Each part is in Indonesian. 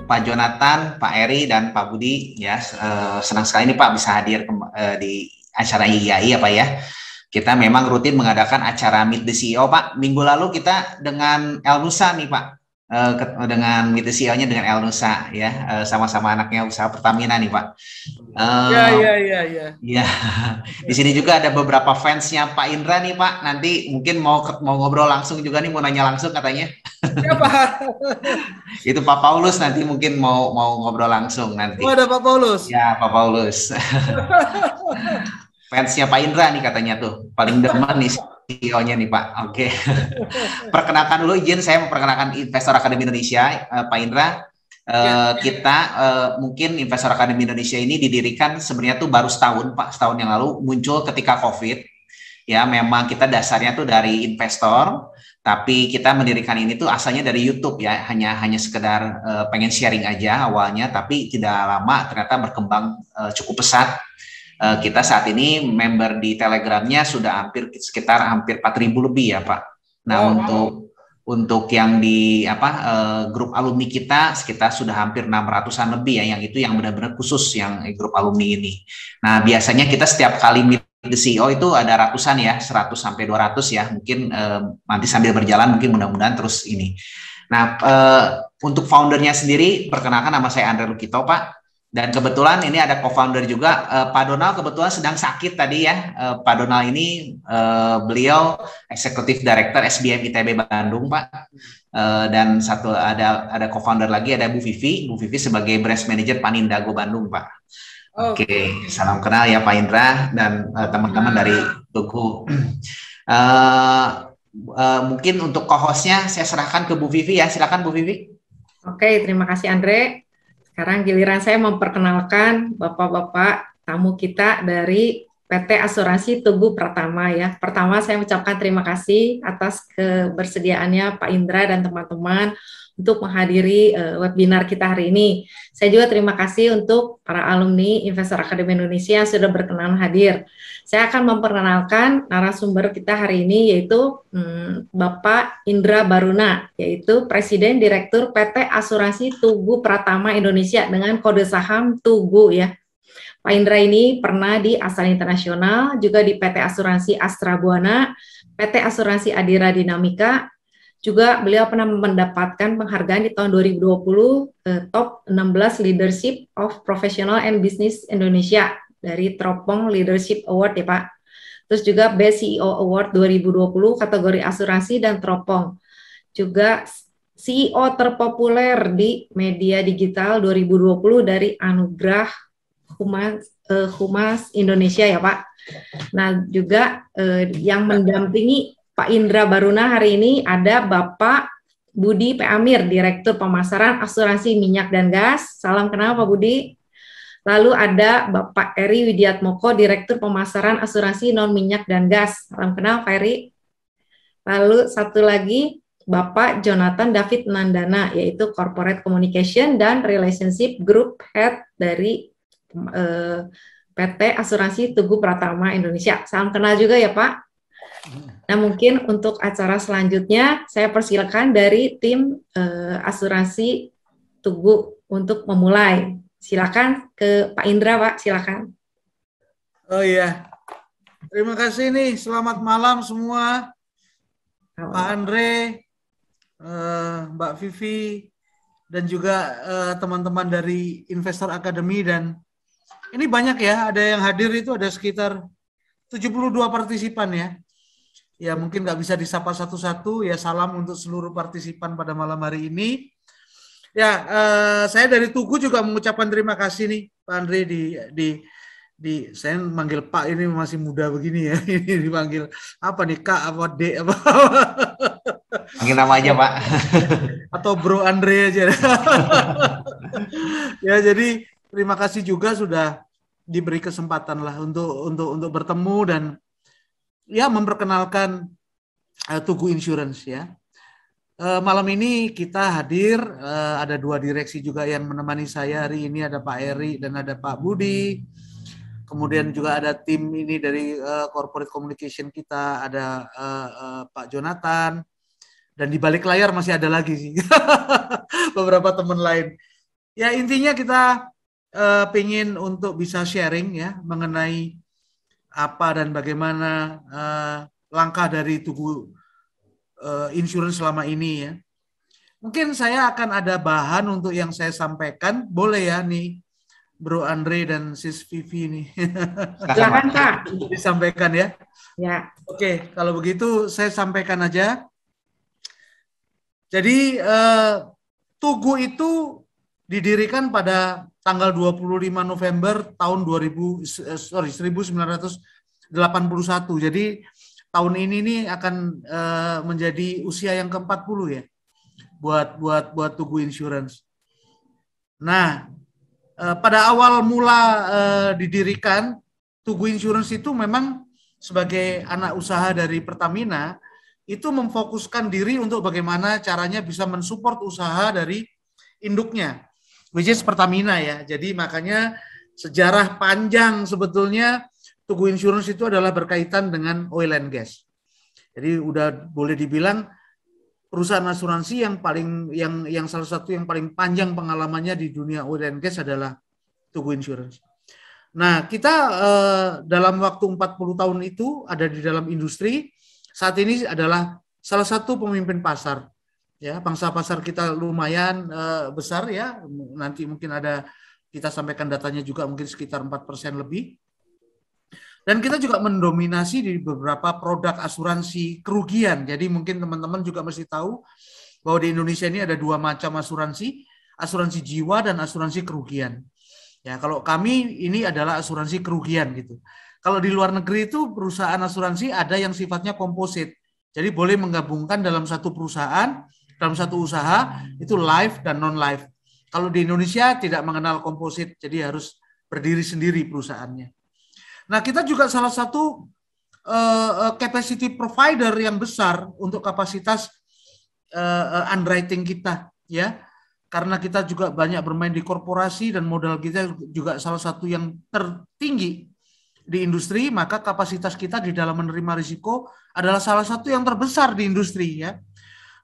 Pak Jonathan, Pak Eri, dan Pak Budi. Ya, senang sekali nih Pak bisa hadir di acara IAI ya Pak ya. Kita memang rutin mengadakan acara Meet the CEO Pak. Minggu lalu kita dengan El Nusa nih Pak. Dengan Meet the CEO-nya dengan El Nusa ya. Sama-sama anaknya usaha Pertamina nih Pak. Ya, Eh, ya, ya, ya. Ya, di sini juga ada beberapa fansnya Pak Indra nih Pak. Nanti mungkin mau ngobrol langsung juga nih, mau nanya langsung katanya. Siapa? Itu Pak Paulus nanti mungkin mau ngobrol langsung Oh, nanti. ada Pak Paulus. Ya, Pak Paulus. Fansnya Pak Indra nih katanya tuh. Paling demen nih CEO-nya nih Pak. Oke. Perkenalkan dulu, izin saya memperkenalkan Investor Academy Indonesia, Pak Indra. Ya, Kita mungkin Investor Academy Indonesia ini didirikan sebenarnya tuh baru setahun Pak, setahun yang lalu muncul ketika COVID. Ya, memang kita dasarnya tuh dari investor, tapi kita mendirikan ini tuh asalnya dari YouTube ya, hanya sekedar pengen sharing aja awalnya, tapi tidak lama ternyata berkembang cukup pesat. Kita saat ini member di Telegramnya sudah hampir 4.000 lebih ya Pak. Nah, wow. untuk yang di grup alumni kita sudah hampir 600-an lebih ya, yang itu yang benar-benar khusus yang grup alumni ini. Nah, biasanya kita setiap kali meet the CEO itu ada ratusan ya, 100 sampai 200 ya. Mungkin nanti sambil berjalan mungkin mudah-mudahan terus ini. Nah, untuk foundernya sendiri, perkenalkan nama saya Andre Lukito Pak. Dan kebetulan ini ada co-founder juga, Pak Donald kebetulan sedang sakit tadi ya. Pak Donald ini beliau Executive Director SBM ITB Bandung Pak. Dan satu ada co-founder lagi, ada Bu Vivi. Bu Vivi sebagai Branch Manager Panindago Bandung Pak. Oke, salam kenal ya Pak Indra dan teman-teman dari Tugu. Mungkin untuk co-hostnya saya serahkan ke Bu Vivi ya. Silakan Bu Vivi. Oke, terima kasih Andre. Sekarang giliran saya memperkenalkan Bapak-Bapak tamu kita dari PT Asuransi Tugu Pratama ya. Pertama saya mengucapkan terima kasih atas kebersediaannya Pak Indra dan teman-teman untuk menghadiri webinar kita hari ini. Saya juga terima kasih untuk para alumni Investor Academy Indonesia yang sudah berkenan hadir. Saya akan memperkenalkan narasumber kita hari ini yaitu Bapak Indra Baruna, yaitu Presiden Direktur PT Asuransi Tugu Pratama Indonesia dengan kode saham Tugu ya. Pak Indra ini pernah di Astana Internasional, juga di PT Asuransi Astra Buana, PT Asuransi Adira Dinamika, juga beliau pernah mendapatkan penghargaan di tahun 2020 Top 16 Leadership of Professional and Business Indonesia dari Tropong Leadership Award ya Pak. Terus juga Best CEO Award 2020 kategori asuransi dan Tropong. Juga CEO terpopuler di media digital 2020 dari Anugerah Humas Indonesia ya Pak. Nah juga yang mendampingi Pak Indra Baruna hari ini ada Bapak Budi P. Amir, Direktur Pemasaran Asuransi Minyak dan Gas. Salam kenal Pak Budi. Lalu ada Bapak Eri Widiatmoko, Direktur Pemasaran Asuransi Non-Minyak dan Gas. Salam kenal Pak Eri. Lalu satu lagi Bapak Jonathan David Nandana, yaitu Corporate Communication dan Relationship Group Head dari PT Asuransi Tugu Pratama Indonesia. Salam kenal juga ya Pak. Nah mungkin untuk acara selanjutnya saya persilakan dari tim asuransi Tugu untuk memulai. Silakan ke Pak Indra Pak, silakan. Oh iya, terima kasih nih. Selamat malam semua, Pak Andre, Mbak Vivi, dan juga teman-teman dari Investor Academy. Dan ini banyak ya, ada yang hadir itu ada sekitar 72 partisipan ya. Ya mungkin nggak bisa disapa satu-satu, ya salam untuk seluruh partisipan pada malam hari ini. Ya, saya dari Tugu juga mengucapkan terima kasih nih Pak Andre saya manggil Pak ini masih muda begini ya. Ini dipanggil apa nih Kak apa D apa? Panggil nama aja Pak. Atau Bro Andre aja. Ya, jadi terima kasih juga sudah diberi kesempatan lah untuk bertemu dan ya memperkenalkan Tugu Insurance ya. Malam ini kita hadir, ada dua direksi juga yang menemani saya hari ini, ada Pak Eri dan ada Pak Budi. Kemudian juga ada tim ini dari corporate communication kita, ada Pak Jonathan. Dan di balik layar masih ada lagi sih beberapa teman lain. Ya intinya kita pengen untuk bisa sharing ya mengenai apa dan bagaimana langkah dari Tugu Insurance selama ini ya. Mungkin saya akan ada bahan untuk yang saya sampaikan, boleh ya nih Bro Andre dan Sis Vivi nih. Silakan Pak. Disampaikan ya. Ya. Oke, kalau begitu saya sampaikan aja. Jadi Tugu itu didirikan pada tanggal 25 November tahun 1981. Jadi tahun ini nih akan menjadi usia yang ke-40 ya buat Tugu Insurance. Nah, pada awal mula didirikan Tugu Insurance itu memang sebagai anak usaha dari Pertamina itu memfokuskan diri untuk bagaimana caranya bisa mensupport usaha dari induknya, which is Pertamina ya. Jadi makanya sejarah panjang sebetulnya Tugu Insurance itu adalah berkaitan dengan oil and gas. Jadi udah boleh dibilang perusahaan asuransi yang paling yang salah satu yang paling panjang pengalamannya di dunia oil and gas adalah Tugu Insurance. Nah, kita dalam waktu 40 tahun itu ada di dalam industri, saat ini adalah salah satu pemimpin pasar. Ya, pangsa pasar kita lumayan besar ya. Nanti mungkin ada kita sampaikan datanya juga mungkin sekitar 4% lebih. Dan kita juga mendominasi di beberapa produk asuransi kerugian. Jadi mungkin teman-teman juga mesti tahu bahwa di Indonesia ini ada dua macam asuransi, asuransi jiwa dan asuransi kerugian. Ya, kalau kami ini adalah asuransi kerugian gitu. Kalau di luar negeri itu perusahaan asuransi ada yang sifatnya komposit. Jadi boleh menggabungkan dalam satu perusahaan, dalam satu usaha itu life dan non life. Kalau di Indonesia tidak mengenal komposit, jadi harus berdiri sendiri perusahaannya. Nah, kita juga salah satu capacity provider yang besar untuk kapasitas underwriting kita, ya. Karena kita juga banyak bermain di korporasi dan modal kita juga salah satu yang tertinggi di industri, maka kapasitas kita di dalam menerima risiko adalah salah satu yang terbesar di industri, ya.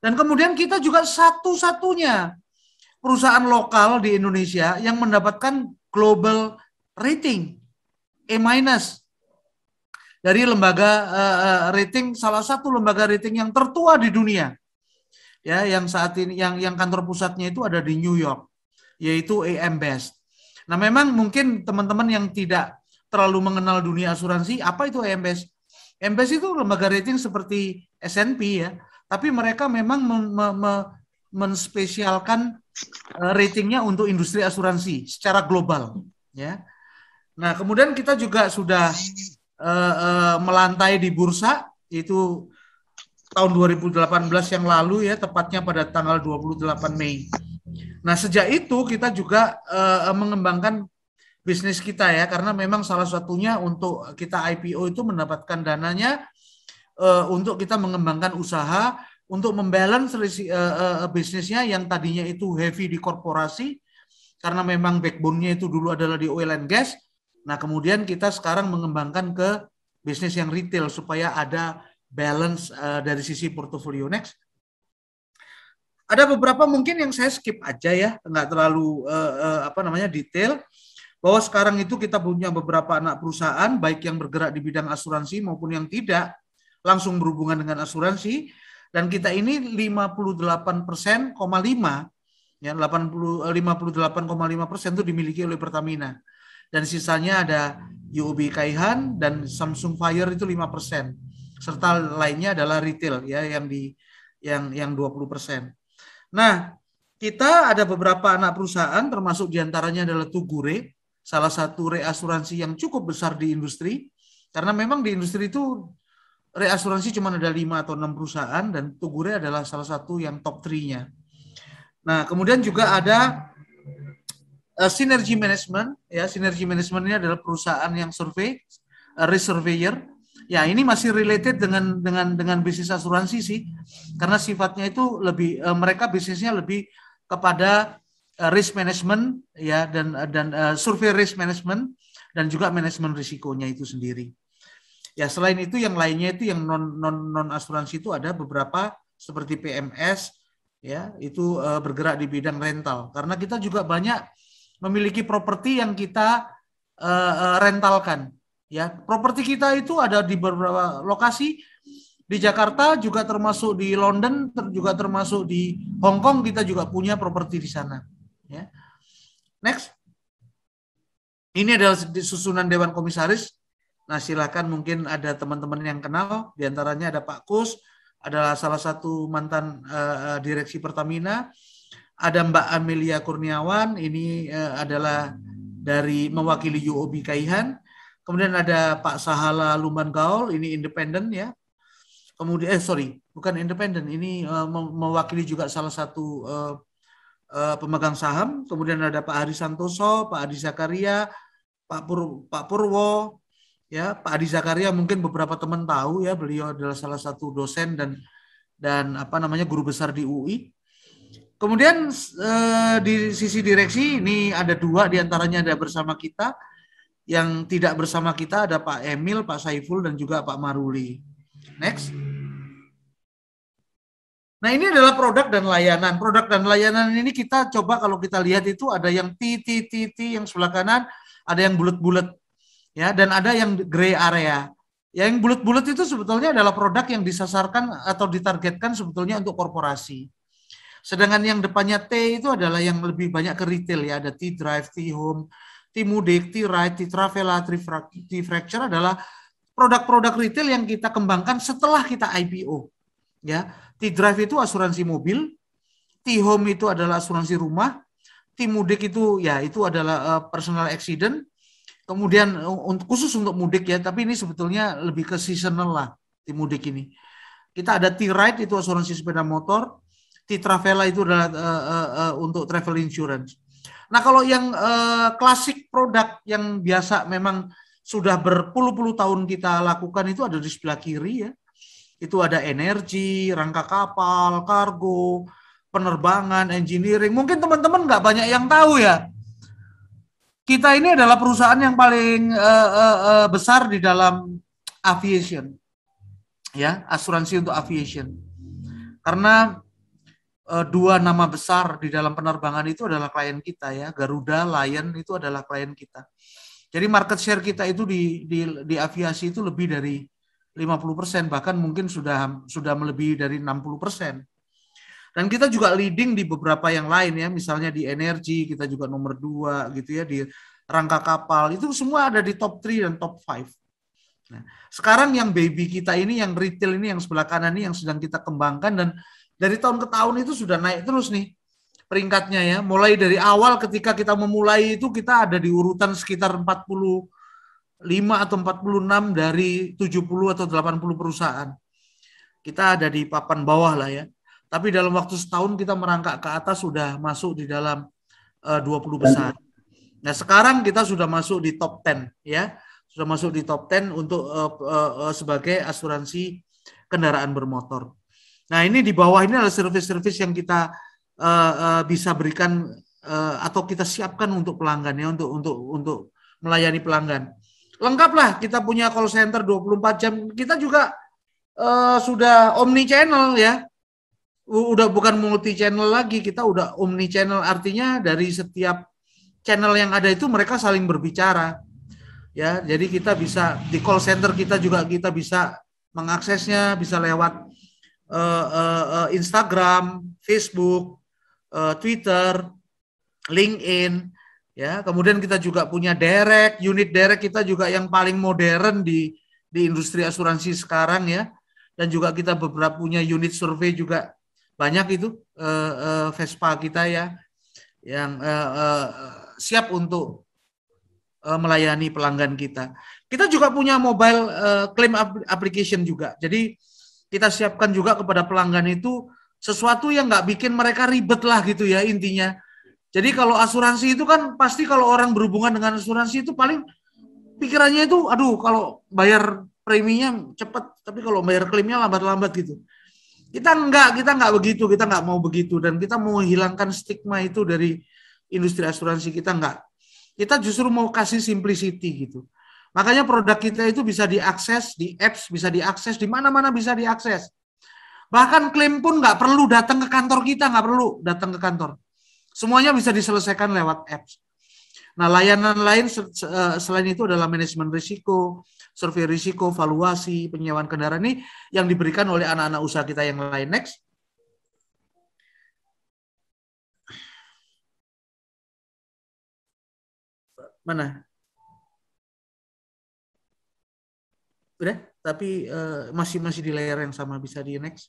Dan kemudian kita juga satu-satunya perusahaan lokal di Indonesia yang mendapatkan global rating A- dari lembaga rating, salah satu lembaga rating yang tertua di dunia, ya, yang saat ini yang kantor pusatnya itu ada di New York, yaitu AM Best. Nah, memang mungkin teman-teman yang tidak terlalu mengenal dunia asuransi, apa itu AM Best? AM Best itu lembaga rating seperti S&P ya, tapi mereka memang menspesialkan ratingnya untuk industri asuransi secara global, ya. Nah, kemudian kita juga sudah melantai di bursa, itu tahun 2018 yang lalu ya, tepatnya pada tanggal 28 Mei. Nah, sejak itu kita juga mengembangkan bisnis kita ya, karena memang salah satunya untuk kita IPO itu mendapatkan dananya untuk kita mengembangkan usaha, untuk membalance bisnisnya yang tadinya itu heavy di korporasi, karena memang backbone-nya itu dulu adalah di oil and gas. Nah, kemudian kita sekarang mengembangkan ke bisnis yang retail supaya ada balance dari sisi portofolio. Next. Ada beberapa mungkin yang saya skip aja ya, nggak terlalu detail. Bahwa sekarang itu kita punya beberapa anak perusahaan, baik yang bergerak di bidang asuransi maupun yang tidak langsung berhubungan dengan asuransi. Dan kita ini 58,5% ya, 58,5% itu dimiliki oleh Pertamina. Dan sisanya ada UOB Kaihan dan Samsung Fire itu 5%. Serta lainnya adalah retail ya yang 20%. Nah, kita ada beberapa anak perusahaan termasuk diantaranya adalah Tugure, salah satu reasuransi yang cukup besar di industri. Karena memang di industri itu reasuransi cuma ada 5 atau 6 perusahaan dan Tugure adalah salah satu yang top 3-nya. Nah, kemudian juga ada Synergy Management, ya, Synergy Management ini adalah perusahaan yang survei, risk surveyor. Ya, ini masih related dengan bisnis asuransi sih, karena sifatnya itu lebih mereka bisnisnya lebih kepada risk management ya dan survei risk management dan juga manajemen risikonya itu sendiri. Ya, selain itu yang lainnya itu yang non asuransi itu ada beberapa seperti PMS, ya, itu bergerak di bidang rental. Karena kita juga banyak memiliki properti yang kita rentalkan. Ya, properti kita itu ada di beberapa lokasi di Jakarta, juga termasuk di London, juga termasuk di Hong Kong, kita juga punya properti di sana. Ya. Next. Ini adalah susunan Dewan Komisaris. Nah, silakan, mungkin ada teman-teman yang kenal, diantaranya ada Pak Kus, adalah salah satu mantan direksi Pertamina. Ada Mbak Amelia Kurniawan, ini adalah dari mewakili UOB Kaihan. Kemudian ada Pak Sahala Lumban Gaul, ini independen ya. Kemudian bukan independen, ini mewakili juga salah satu pemegang saham. Kemudian ada Pak Hari Santoso, Pak Adi Zakaria, Pak Purwo, ya. Pak Adi Zakaria mungkin beberapa teman tahu ya, beliau adalah salah satu dosen dan guru besar di UI. Kemudian di sisi direksi ini ada 2 diantaranya ada bersama kita. Yang tidak bersama kita ada Pak Emil, Pak Saiful, dan juga Pak Maruli. Next. Nah, ini adalah produk dan layanan. Produk dan layanan ini kita coba, kalau kita lihat itu ada yang T yang sebelah kanan, ada yang bulat-bulat, ya, dan ada yang gray area. Yang bulat-bulat itu sebetulnya adalah produk yang disasarkan atau ditargetkan sebetulnya untuk korporasi. Sedangkan yang depannya T itu adalah yang lebih banyak ke retail ya, ada T-Drive, T-Home, T-Mudik, T-Ride, T-Travela, T-Fracture adalah produk-produk retail yang kita kembangkan setelah kita IPO. Ya, T-Drive itu asuransi mobil, T-Home itu adalah asuransi rumah, T-Mudik itu ya itu adalah personal accident. Kemudian khusus untuk mudik ya, tapi ini sebetulnya lebih ke seasonal lah T-Mudik ini. Kita ada T-Ride itu asuransi sepeda motor, T-Travela itu adalah untuk travel insurance. Nah, kalau yang klasik produk yang biasa memang sudah berpuluh-puluh tahun kita lakukan itu ada di sebelah kiri ya. Itu ada energi, rangka kapal, kargo, penerbangan, engineering. Mungkin teman-teman nggak banyak yang tahu ya. Kita ini adalah perusahaan yang paling besar di dalam aviation. Ya, asuransi untuk aviation. Karena 2 nama besar di dalam penerbangan itu adalah klien kita ya, Garuda, Lion itu adalah klien kita. Jadi market share kita itu di aviasi itu lebih dari 50%, bahkan mungkin sudah melebihi dari 60%. Dan kita juga leading di beberapa yang lain ya, misalnya di energi kita juga nomor 2 gitu ya, di rangka kapal itu semua ada di top 3 dan top 5. Nah, sekarang yang baby kita ini, yang retail ini, yang sebelah kanan ini yang sedang kita kembangkan, dan dari tahun ke tahun itu sudah naik terus nih peringkatnya ya. Mulai dari awal ketika kita memulai itu kita ada di urutan sekitar 45 atau 46 dari 70 atau 80 perusahaan. Kita ada di papan bawah lah ya. Tapi dalam waktu setahun kita merangkak ke atas sudah masuk di dalam 20 besar. Nah, sekarang kita sudah masuk di top 10 ya. Sudah masuk di top 10 untuk sebagai asuransi kendaraan bermotor. Nah, ini di bawah ini adalah service-service yang kita bisa berikan atau kita siapkan untuk pelanggan ya, untuk melayani pelanggan. Lengkaplah, kita punya call center 24 jam. Kita juga sudah omni channel ya. Udah bukan multi channel lagi, kita udah omni channel, artinya dari setiap channel yang ada itu mereka saling berbicara. Ya, jadi kita bisa di call center kita juga kita bisa mengaksesnya, bisa lewat Instagram, Facebook, Twitter, LinkedIn, ya. Kemudian kita juga punya direct, unit direct kita juga yang paling modern di industri asuransi sekarang ya. Dan juga kita beberapa punya unit survei juga banyak itu Vespa kita ya, yang siap untuk melayani pelanggan kita. Kita juga punya mobile claim application juga. Jadi kita siapkan juga kepada pelanggan itu sesuatu yang nggak bikin mereka ribet lah gitu ya intinya. Jadi kalau asuransi itu kan pasti kalau orang berhubungan dengan asuransi itu paling pikirannya itu, aduh kalau bayar preminya cepat, tapi kalau bayar klaimnya lambat-lambat gitu. Kita nggak begitu, kita nggak mau begitu, dan kita mau hilangkan stigma itu dari industri asuransi. Kita justru mau kasih simplicity gitu. Makanya produk kita itu bisa diakses di apps, bisa diakses di mana-mana, bisa diakses. Bahkan klaim pun nggak perlu datang ke kantor kita, nggak perlu datang ke kantor. Semuanya bisa diselesaikan lewat apps. Nah, layanan lain selain itu adalah manajemen risiko, survei risiko, valuasi, penyewaan kendaraan ini yang diberikan oleh anak-anak usaha kita yang lain. Next. Mana? Udah, tapi masih di layar yang sama, bisa di next.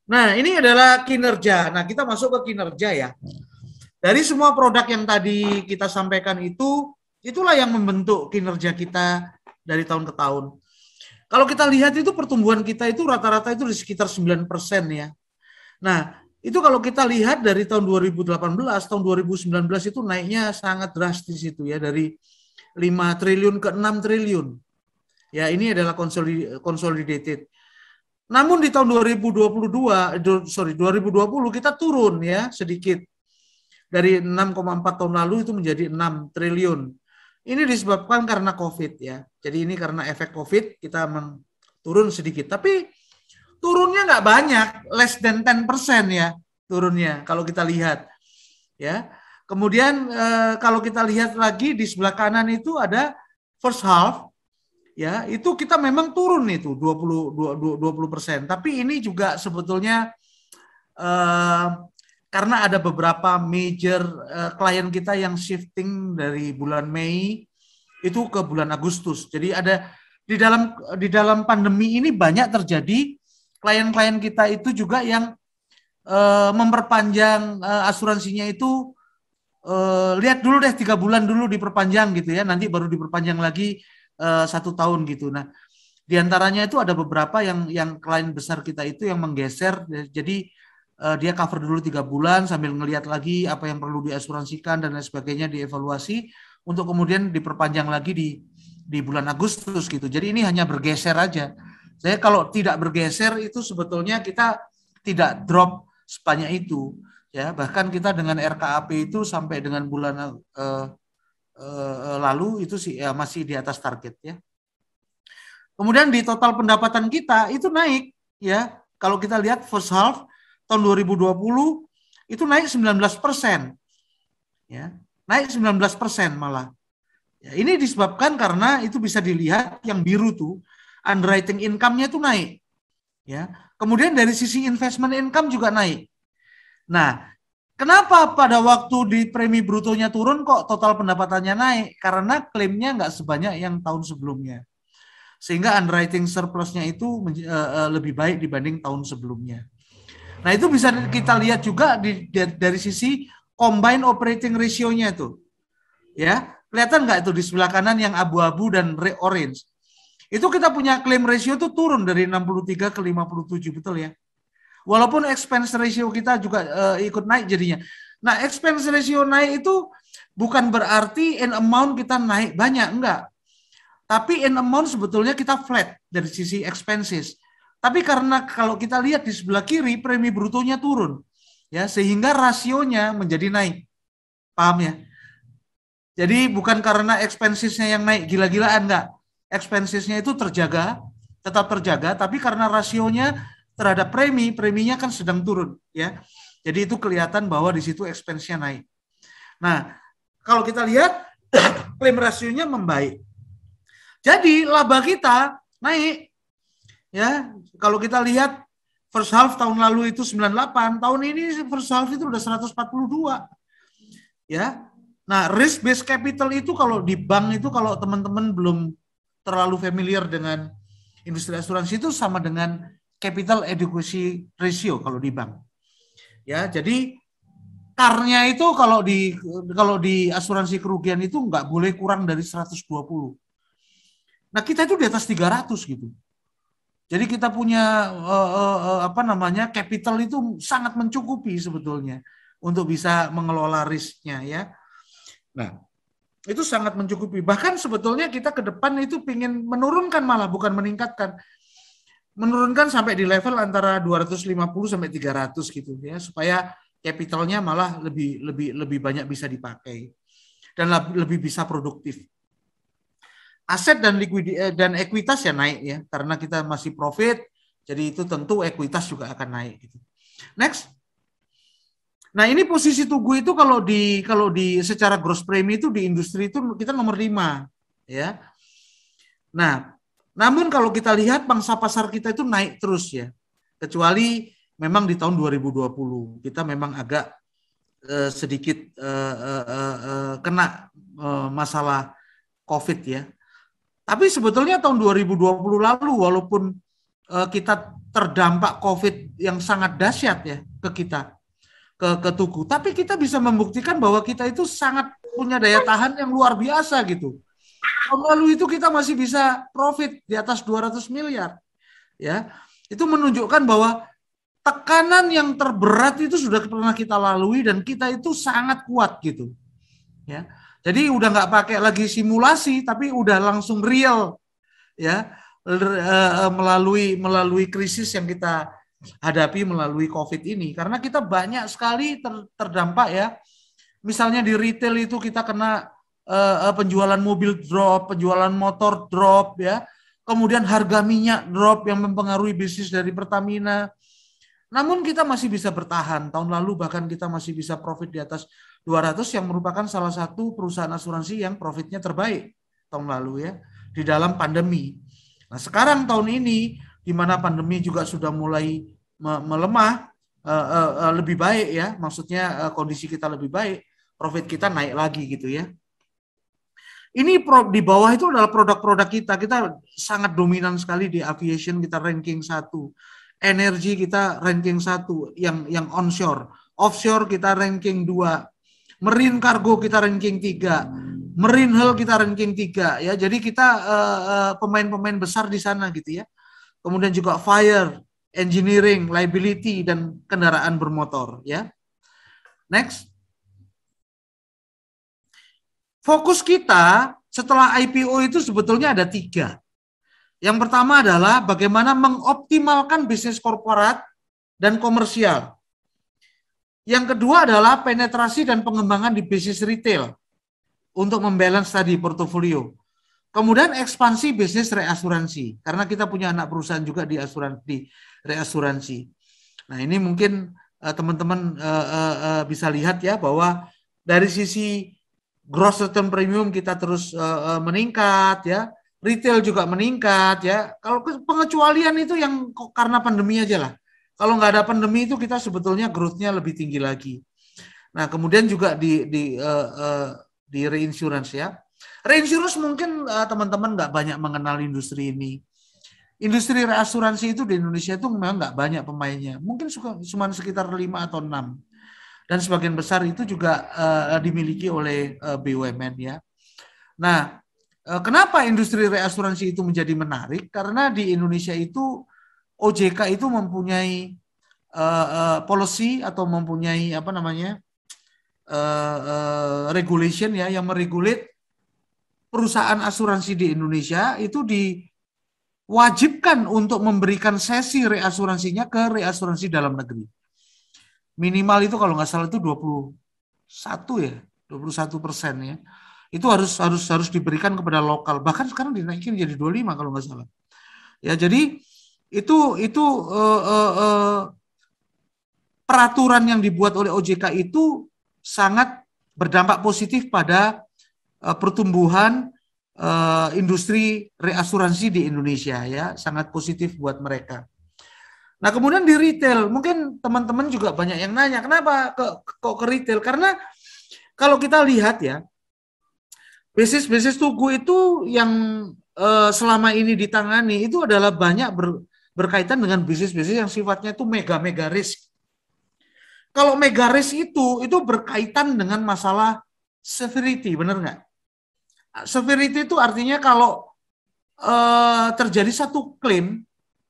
Nah, ini adalah kinerja. Nah, kita masuk ke kinerja ya. Dari semua produk yang tadi kita sampaikan itu, itulah yang membentuk kinerja kita dari tahun ke tahun. Kalau kita lihat itu pertumbuhan kita itu rata-rata itu di sekitar 9% ya. Nah, itu kalau kita lihat dari tahun 2018, tahun 2019 itu naiknya sangat drastis itu ya, dari 5 triliun ke 6 triliun. Ya, ini adalah consolidated. Namun di tahun 2020 kita turun ya sedikit. Dari 6,4 tahun lalu itu menjadi 6 triliun. Ini disebabkan karena COVID ya. Jadi ini karena efek COVID kita turun sedikit. Tapi turunnya nggak banyak, less than 10% ya turunnya kalau kita lihat. Ya. Kemudian kalau kita lihat lagi di sebelah kanan itu ada first half. Ya, itu kita memang turun itu 20%. Tapi ini juga sebetulnya karena ada beberapa major klien kita yang shifting dari bulan Mei itu ke bulan Agustus. Jadi ada di dalam pandemi ini banyak terjadi klien-klien kita itu juga yang memperpanjang asuransinya itu lihat dulu deh 3 bulan dulu diperpanjang gitu ya, nanti baru diperpanjang lagi 1 tahun gitu. Nah, diantaranya itu ada beberapa yang klien besar kita itu yang menggeser, jadi dia cover dulu 3 bulan sambil ngelihat lagi apa yang perlu diasuransikan dan lain sebagainya, dievaluasi untuk kemudian diperpanjang lagi di bulan Agustus gitu. Jadi ini hanya bergeser aja. Saya kalau tidak bergeser itu sebetulnya kita tidak drop sebanyak itu ya. Bahkan kita dengan RKAP itu sampai dengan bulan lalu itu sih ya masih di atas target ya. Kemudian di total pendapatan kita itu naik ya. Kalau kita lihat first half tahun 2020 itu naik 19%. Ya, naik 19% malah. Ya, ini disebabkan karena itu bisa dilihat yang biru tuh underwriting income-nya tuh naik. Ya. Kemudian dari sisi investment income juga naik. Nah, kenapa pada waktu di premi brutonya turun kok total pendapatannya naik? Karena klaimnya nggak sebanyak yang tahun sebelumnya. Sehingga underwriting surplusnya itu lebih baik dibanding tahun sebelumnya. Nah, itu bisa kita lihat juga dari sisi combined operating ratio-nya itu. Ya, kelihatan nggak itu di sebelah kanan yang abu-abu dan orange? Itu kita punya claim ratio itu turun dari 63 ke 57, betul ya? Walaupun expense ratio kita juga ikut naik jadinya. Nah, expense ratio naik itu bukan berarti in amount kita naik banyak, enggak. Tapi in amount sebetulnya kita flat dari sisi expenses. Tapi karena kalau kita lihat di sebelah kiri premi brutonya turun, ya sehingga rasionya menjadi naik, paham ya? Jadi bukan karena expensesnya yang naik gila-gilaan, enggak. Expensesnya itu terjaga, tetap terjaga, tapi karena rasionya terhadap preminya kan sedang turun, ya. Jadi itu kelihatan bahwa di situ expense-nya naik. Nah, kalau kita lihat klaim rasionya membaik. Jadi laba kita naik. Ya, kalau kita lihat first half tahun lalu itu 98, tahun ini first half itu udah 142. Ya. Nah, risk based capital itu kalau di bank itu kalau teman-teman belum terlalu familiar dengan industri asuransi itu sama dengan capital adequacy ratio kalau di bank. Ya, jadi CAR-nya itu kalau di asuransi kerugian itu nggak boleh kurang dari 120. Nah, kita itu di atas 300 gitu. Jadi kita punya capital itu sangat mencukupi sebetulnya untuk bisa mengelola risknya ya. Nah, itu sangat mencukupi. Bahkan sebetulnya kita ke depan itu ingin menurunkan malah bukan meningkatkan. Menurunkan sampai di level antara 250 sampai 300 gitu ya, supaya capitalnya malah lebih banyak bisa dipakai dan lebih bisa produktif. Aset dan dan ekuitas ya naik ya, karena kita masih profit, jadi itu tentu ekuitas juga akan naik gitu. Next. Nah, ini posisi Tugu itu kalau di secara gross premi itu di industri itu kita nomor 5 ya. Nah, namun kalau kita lihat pangsa pasar kita itu naik terus ya. Kecuali memang di tahun 2020 kita memang agak sedikit kena masalah COVID ya. Tapi sebetulnya tahun 2020 lalu walaupun kita terdampak COVID yang sangat dahsyat ya ke kita, ke Tugu, tapi kita bisa membuktikan bahwa kita itu sangat punya daya tahan yang luar biasa gitu. Tahun lalu itu kita masih bisa profit di atas 200 miliar. Ya. Itu menunjukkan bahwa tekanan yang terberat itu sudah pernah kita lalui dan kita itu sangat kuat gitu. Ya. Jadi udah nggak pakai lagi simulasi, tapi udah langsung real, ya, melalui krisis yang kita hadapi melalui COVID ini. Karena kita banyak sekali terdampak ya. Misalnya di retail itu kita kena penjualan mobil drop, penjualan motor drop, ya. Kemudian harga minyak drop yang mempengaruhi bisnis dari Pertamina. Namun kita masih bisa bertahan. Tahun lalu bahkan kita masih bisa profit di atas 200 yang merupakan salah satu perusahaan asuransi yang profitnya terbaik tahun lalu ya di dalam pandemi. Nah, sekarang tahun ini di mana pandemi juga sudah mulai melemah lebih baik ya, maksudnya kondisi kita lebih baik, profit kita naik lagi gitu ya. Ini di bawah itu adalah produk-produk kita. Kita sangat dominan sekali di aviation, kita ranking 1. Energi kita ranking 1 yang onshore. Offshore kita ranking 2. Marine cargo kita ranking 3. Marine hull kita ranking 3 ya. Jadi kita pemain-pemain besar di sana gitu ya. Kemudian juga fire, engineering, liability dan kendaraan bermotor ya. Next. Fokus kita setelah IPO itu sebetulnya ada 3. Yang pertama adalah bagaimana mengoptimalkan bisnis korporat dan komersial. Yang kedua adalah penetrasi dan pengembangan di bisnis retail untuk membalance tadi portofolio. Kemudian ekspansi bisnis reasuransi, karena kita punya anak perusahaan juga di reasuransi. Nah, ini mungkin teman-teman bisa lihat ya bahwa dari sisi gross return premium kita terus meningkat ya, retail juga meningkat ya. Kalau pengecualian itu yang karena pandemi aja lah. Kalau nggak ada pandemi itu kita sebetulnya growth-nya lebih tinggi lagi. Nah, kemudian juga di reinsurance ya. Reinsurance mungkin teman-teman nggak banyak mengenal industri ini. Industri reasuransi itu di Indonesia itu memang nggak banyak pemainnya. Mungkin cuma sekitar 5 atau 6. Dan sebagian besar itu juga dimiliki oleh BUMN ya. Nah, kenapa industri reasuransi itu menjadi menarik? Karena di Indonesia itu OJK itu mempunyai policy atau mempunyai apa namanya regulation ya yang meregulate perusahaan asuransi di Indonesia itu diwajibkan untuk memberikan sesi reasuransinya ke reasuransi dalam negeri. Minimal itu kalau nggak salah itu 21% ya. Itu harus diberikan kepada lokal. Bahkan sekarang dinaikin jadi 25 kalau nggak salah. Ya, jadi itu peraturan yang dibuat oleh OJK itu sangat berdampak positif pada pertumbuhan industri reasuransi di Indonesia ya, sangat positif buat mereka. Nah, kemudian di retail, mungkin teman-teman juga banyak yang nanya, kenapa kok ke retail? Karena kalau kita lihat ya, bisnis-bisnis Tugu itu yang selama ini ditangani itu adalah banyak berkaitan dengan bisnis-bisnis yang sifatnya itu mega risk. Kalau mega risk itu berkaitan dengan masalah severity, benar nggak? Severity itu artinya kalau terjadi satu klaim,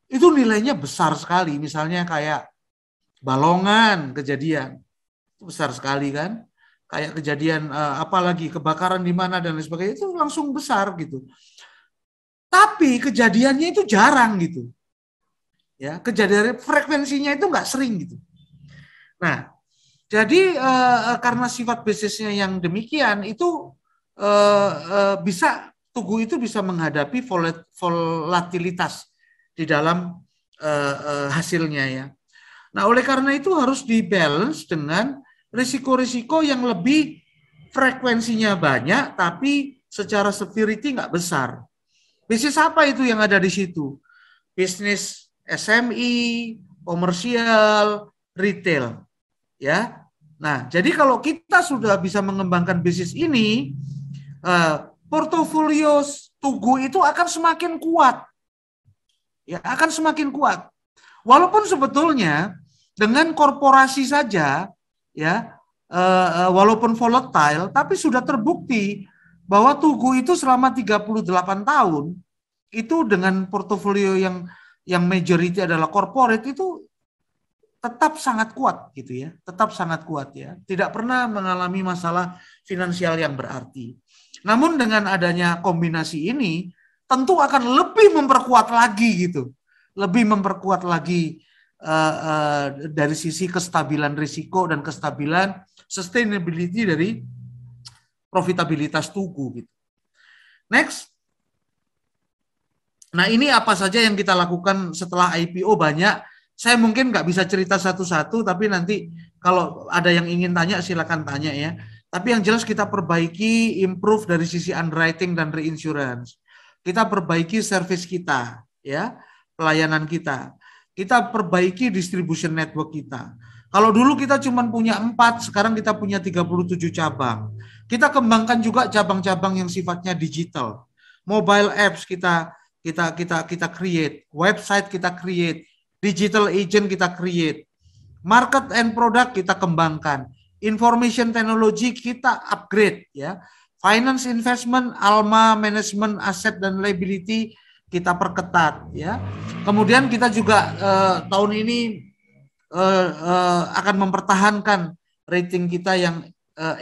itu nilainya besar sekali. Misalnya kayak Balongan kejadian, itu besar sekali kan? Kayak kejadian apalagi kebakaran di mana dan lain sebagainya, itu langsung besar gitu. Tapi kejadiannya itu jarang gitu. Ya, kejadian frekuensinya itu nggak sering gitu. Nah, jadi karena sifat bisnisnya yang demikian itu bisa Tugu itu bisa menghadapi volatilitas di dalam hasilnya ya. Nah, oleh karena itu harus dibalance dengan risiko-risiko yang lebih frekuensinya banyak, tapi secara severity nggak besar. Bisnis apa itu yang ada di situ? Bisnis SME, komersial, retail, ya. Nah, jadi kalau kita sudah bisa mengembangkan bisnis ini, portofolio Tugu itu akan semakin kuat, ya, akan semakin kuat. Walaupun sebetulnya dengan korporasi saja, ya, walaupun volatile, tapi sudah terbukti bahwa Tugu itu selama 38 tahun itu dengan portofolio yang majority adalah corporate itu tetap sangat kuat gitu ya, tetap sangat kuat ya, tidak pernah mengalami masalah finansial yang berarti. Namun dengan adanya kombinasi ini tentu akan lebih memperkuat lagi gitu, lebih memperkuat lagi dari sisi kestabilan risiko dan kestabilan sustainability dari profitabilitas Tugu gitu. Next. Nah, ini apa saja yang kita lakukan setelah IPO banyak. Saya mungkin nggak bisa cerita satu-satu, tapi nanti kalau ada yang ingin tanya silakan tanya ya. Tapi yang jelas kita perbaiki, improve dari sisi underwriting dan reinsurance. Kita perbaiki service kita, ya, pelayanan kita. Kita perbaiki distribution network kita. Kalau dulu kita cuma punya 4, sekarang kita punya 37 cabang. Kita kembangkan juga cabang-cabang yang sifatnya digital. Mobile apps kita create, website kita create, digital agent kita create, market and product kita kembangkan, information technology kita upgrade ya. Finance investment, Alma management asset dan liability kita perketat ya. Kemudian kita juga tahun ini akan mempertahankan rating kita yang A-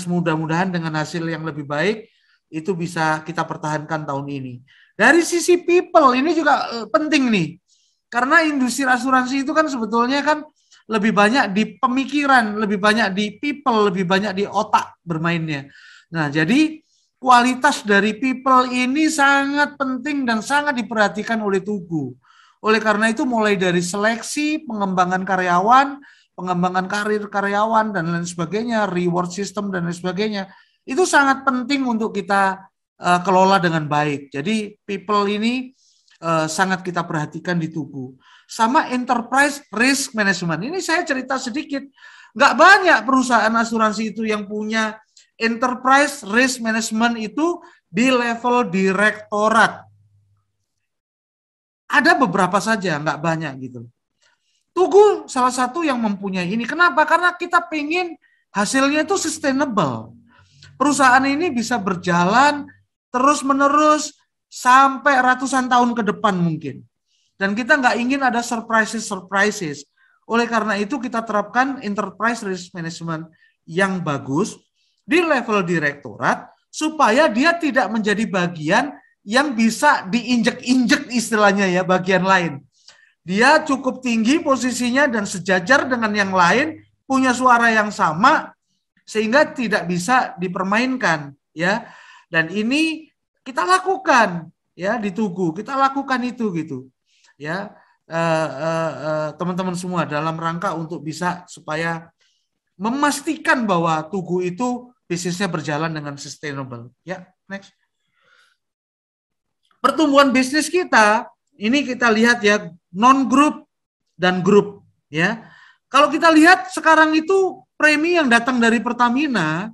mudah-mudahan dengan hasil yang lebih baik itu bisa kita pertahankan tahun ini. Dari sisi people ini juga penting nih. Karena industri asuransi itu kan sebetulnya kan lebih banyak di pemikiran, lebih banyak di people, lebih banyak di otak bermainnya. Nah, jadi kualitas dari people ini sangat penting dan sangat diperhatikan oleh Tugu. Oleh karena itu mulai dari seleksi, pengembangan karyawan, pengembangan karir karyawan dan lain sebagainya, reward system dan lain sebagainya, itu sangat penting untuk kita kelola dengan baik. Jadi people ini sangat kita perhatikan di Tugu. Sama enterprise risk management. Ini saya cerita sedikit. Nggak banyak perusahaan asuransi itu yang punya enterprise risk management itu di level direktorat. Ada beberapa saja, nggak banyak gitu. Tugu salah satu yang mempunyai ini. Kenapa? Karena kita pengen hasilnya itu sustainable. Perusahaan ini bisa berjalan terus-menerus sampai ratusan tahun ke depan mungkin. Dan kita nggak ingin ada surprises. Oleh karena itu kita terapkan enterprise risk management yang bagus di level direktorat supaya dia tidak menjadi bagian yang bisa diinjek-injek istilahnya ya, bagian lain. Dia cukup tinggi posisinya dan sejajar dengan yang lain, punya suara yang sama sehingga tidak bisa dipermainkan ya. Dan ini kita lakukan ya di Tugu, kita lakukan itu gitu. Ya, teman-teman semua dalam rangka untuk bisa supaya memastikan bahwa Tugu itu bisnisnya berjalan dengan sustainable. Ya, next. Pertumbuhan bisnis kita ini kita lihat ya, non-grup dan grup ya. Kalau kita lihat sekarang itu premi yang datang dari Pertamina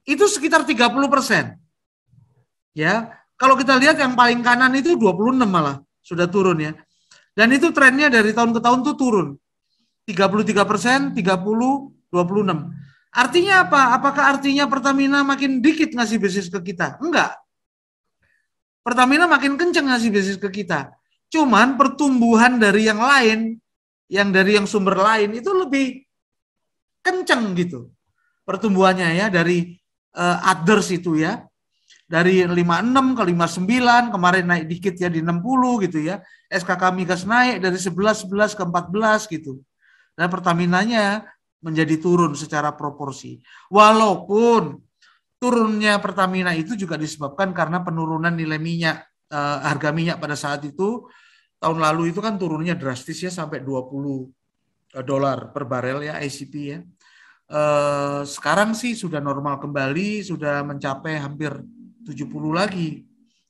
itu sekitar 30%. Ya, kalau kita lihat yang paling kanan itu 26 malah sudah turun ya. Dan itu trennya dari tahun ke tahun tuh turun. 33%, 30, 26. Artinya apa? Apakah artinya Pertamina makin dikit ngasih bisnis ke kita? Enggak. Pertamina makin kenceng ngasih bisnis ke kita. Cuman pertumbuhan dari yang lain, yang dari yang sumber lain itu lebih kenceng gitu. Pertumbuhannya ya dari others itu ya. Dari 56 ke 59, kemarin naik dikit ya di 60 gitu ya. SKK Migas naik dari 11 ke 14 gitu. Dan Pertaminanya menjadi turun secara proporsi. Walaupun turunnya Pertamina itu juga disebabkan karena penurunan nilai minyak, harga minyak pada saat itu tahun lalu itu kan turunnya drastis ya sampai $20 per barel ya ICP ya. Sekarang sih sudah normal kembali, sudah mencapai hampir 70 lagi,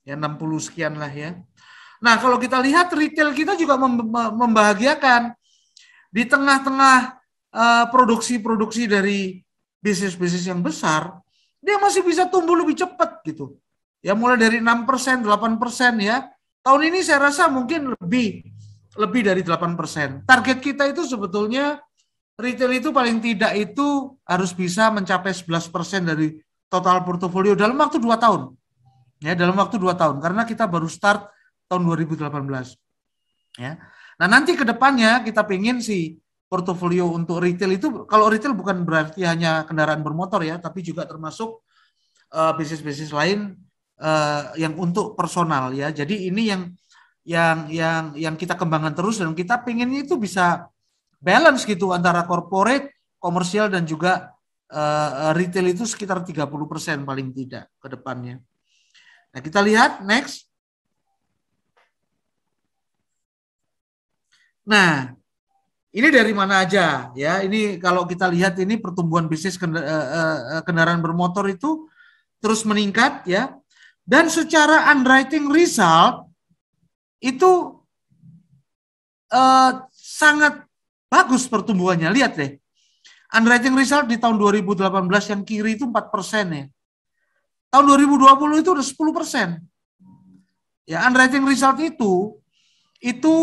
ya 60 sekian lah ya. Nah kalau kita lihat retail kita juga membahagiakan di tengah-tengah produksi-produksi dari bisnis-bisnis yang besar, dia masih bisa tumbuh lebih cepat gitu. Ya mulai dari 6%, 8% ya. Tahun ini saya rasa mungkin lebih dari 8%. Target kita itu sebetulnya retail itu paling tidak itu harus bisa mencapai 11% dari total portofolio dalam waktu 2 tahun. Ya, dalam waktu 2 tahun karena kita baru start tahun 2018. Ya. Nah, nanti ke depannya kita pengen sih portofolio untuk retail itu, kalau retail bukan berarti hanya kendaraan bermotor ya, tapi juga termasuk bisnis-bisnis lain yang untuk personal ya. Jadi ini yang kita kembangkan terus dan kita pengennya itu bisa balance gitu antara corporate, komersial dan juga retail itu sekitar 30% paling tidak ke depannya. Nah, kita lihat next. Nah, ini dari mana aja ya? Ini kalau kita lihat ini pertumbuhan bisnis kendaraan bermotor itu terus meningkat ya. Dan secara underwriting result itu sangat bagus pertumbuhannya. Lihat deh. Underwriting result di tahun 2018 yang kiri itu 4% ya. Tahun 2020 itu udah 10%. Ya, underwriting result itu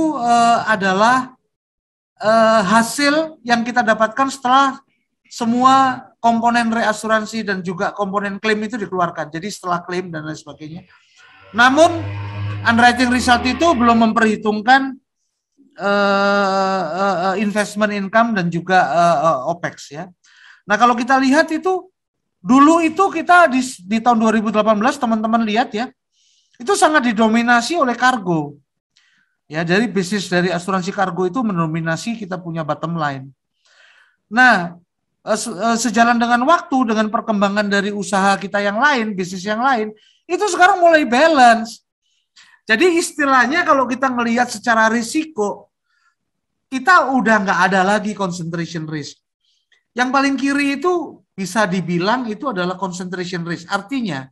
adalah hasil yang kita dapatkan setelah semua komponen reasuransi dan juga komponen klaim itu dikeluarkan. Jadi setelah klaim dan lain sebagainya. Namun underwriting result itu belum memperhitungkan investment income dan juga OPEX ya. Nah kalau kita lihat itu dulu itu kita di tahun 2018 teman-teman lihat ya, itu sangat didominasi oleh kargo. Ya, dari bisnis dari asuransi kargo itu mendominasi kita punya bottom line. Nah, sejalan dengan waktu, dengan perkembangan dari usaha kita yang lain, bisnis yang lain, itu sekarang mulai balance. Jadi istilahnya kalau kita melihat secara risiko, kita udah nggak ada lagi concentration risk. Yang paling kiri itu bisa dibilang itu adalah concentration risk. Artinya,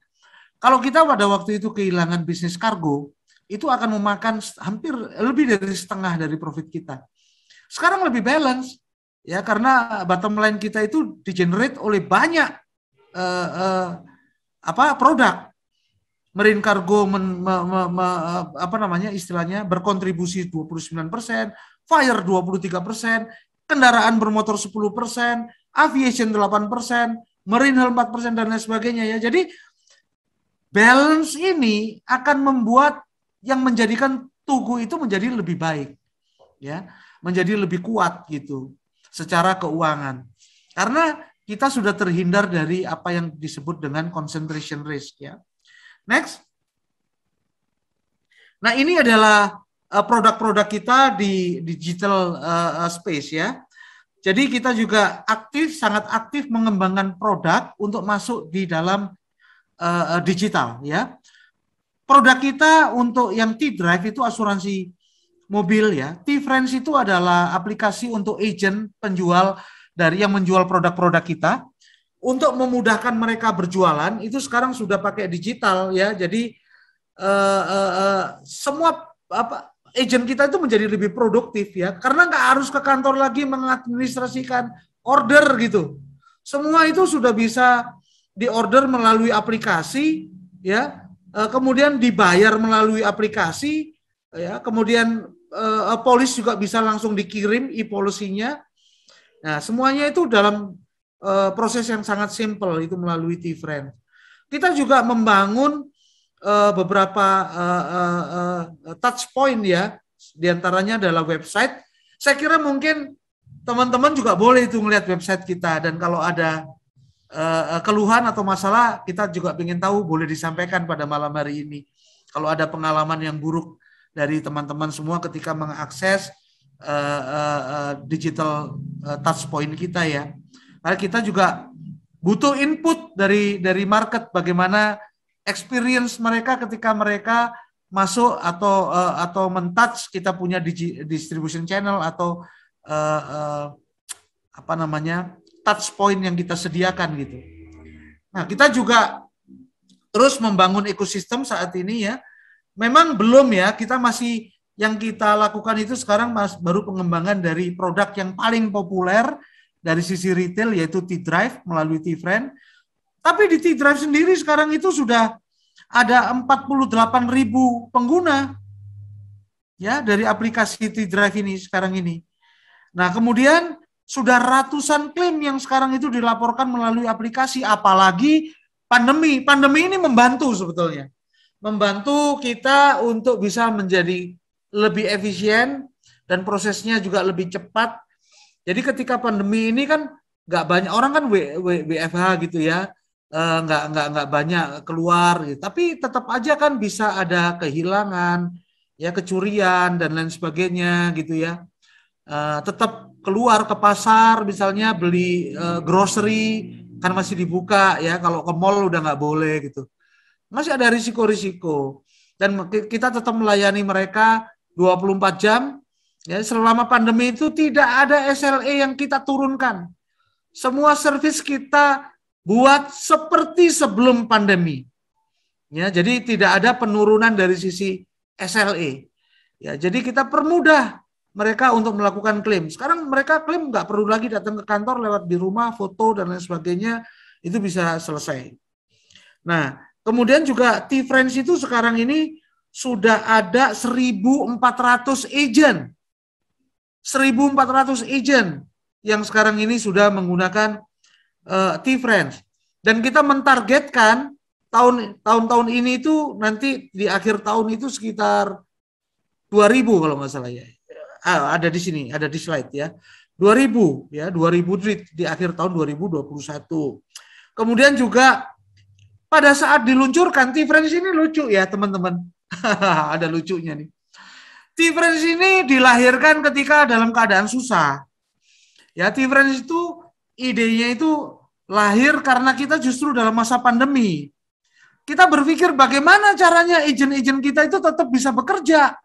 kalau kita pada waktu itu kehilangan bisnis kargo, itu akan memakan hampir lebih dari setengah dari profit kita. Sekarang lebih balance, ya karena bottom line kita itu di-generate oleh banyak produk. Marine Cargo istilahnya berkontribusi 29%, Fire 23%, kendaraan bermotor 10%, Aviation 8%, Marine Hull 4% dan lain sebagainya ya. Jadi balance ini akan membuat yang menjadikan Tugu itu menjadi lebih baik, ya, menjadi lebih kuat gitu, secara keuangan. Karena kita sudah terhindar dari apa yang disebut dengan concentration risk, ya. Next. Nah ini adalah produk-produk kita di digital space, ya. Jadi kita juga sangat aktif mengembangkan produk untuk masuk di dalam digital, ya. Produk kita untuk yang T-Drive itu asuransi mobil ya. T-Friends itu adalah aplikasi untuk agent penjual dari yang menjual produk-produk kita. Untuk memudahkan mereka berjualan itu sekarang sudah pakai digital ya. Jadi semua agent kita itu menjadi lebih produktif ya. Karena nggak harus ke kantor lagi mengadministrasikan order gitu. Semua itu sudah bisa diorder melalui aplikasi ya. Kemudian dibayar melalui aplikasi, ya. Kemudian polis juga bisa langsung dikirim e-policy-nya. Nah, semuanya itu dalam proses yang sangat simpel itu melalui T-Friend. Kita juga membangun beberapa touch point ya, diantaranya adalah website. Saya kira mungkin teman-teman juga boleh itu melihat website kita dan kalau ada keluhan atau masalah kita juga ingin tahu boleh disampaikan pada malam hari ini. Kalau ada pengalaman yang buruk dari teman-teman semua ketika mengakses digital touch point kita ya. Karena kita juga butuh input dari market, bagaimana experience mereka ketika mereka masuk atau mentouch kita punya distribution channel atau touch point yang kita sediakan gitu. Nah, kita juga terus membangun ekosistem saat ini ya. Memang belum ya, kita masih yang kita lakukan itu sekarang baru pengembangan dari produk yang paling populer dari sisi retail, yaitu T-Drive melalui T-Friend. Tapi di T-Drive sendiri sekarang itu sudah ada 48.000 pengguna ya dari aplikasi T-Drive ini sekarang ini. Nah, kemudian sudah ratusan klaim yang sekarang itu dilaporkan melalui aplikasi, apalagi pandemi. Pandemi ini membantu sebetulnya. Membantu kita untuk bisa menjadi lebih efisien dan prosesnya juga lebih cepat. Jadi ketika pandemi ini kan nggak banyak orang kan WFH gitu ya, nggak banyak keluar, gitu. Tapi tetap aja kan bisa ada kehilangan, ya kecurian dan lain sebagainya gitu ya. Tetap keluar ke pasar misalnya beli grocery kan masih dibuka ya, kalau ke mall udah nggak boleh gitu. Masih ada risiko-risiko dan kita tetap melayani mereka 24 jam. Ya, selama pandemi itu tidak ada SLA yang kita turunkan. Semua servis kita buat seperti sebelum pandemi. Ya, jadi tidak ada penurunan dari sisi SLA. Ya, jadi kita permudah mereka untuk melakukan klaim. Sekarang mereka klaim nggak perlu lagi datang ke kantor, lewat di rumah, foto dan lain sebagainya, itu bisa selesai. Nah, kemudian juga T-Friends itu sekarang ini sudah ada 1.400 agent. 1.400 agent yang sekarang ini sudah menggunakan T-Friends. Dan kita mentargetkan tahun-tahun ini itu nanti di akhir tahun itu sekitar 2.000 kalau nggak salah ya. Ada di sini, ada di slide ya. 2.000 ya, 2.000 di akhir tahun 2021. Kemudian juga pada saat diluncurkan T-Friends ini lucu ya teman-teman. Ada lucunya nih. T-Friends ini dilahirkan ketika dalam keadaan susah. Ya, T-Friends itu idenya itu lahir karena kita justru dalam masa pandemi. Kita berpikir bagaimana caranya agent-agent kita itu tetap bisa bekerja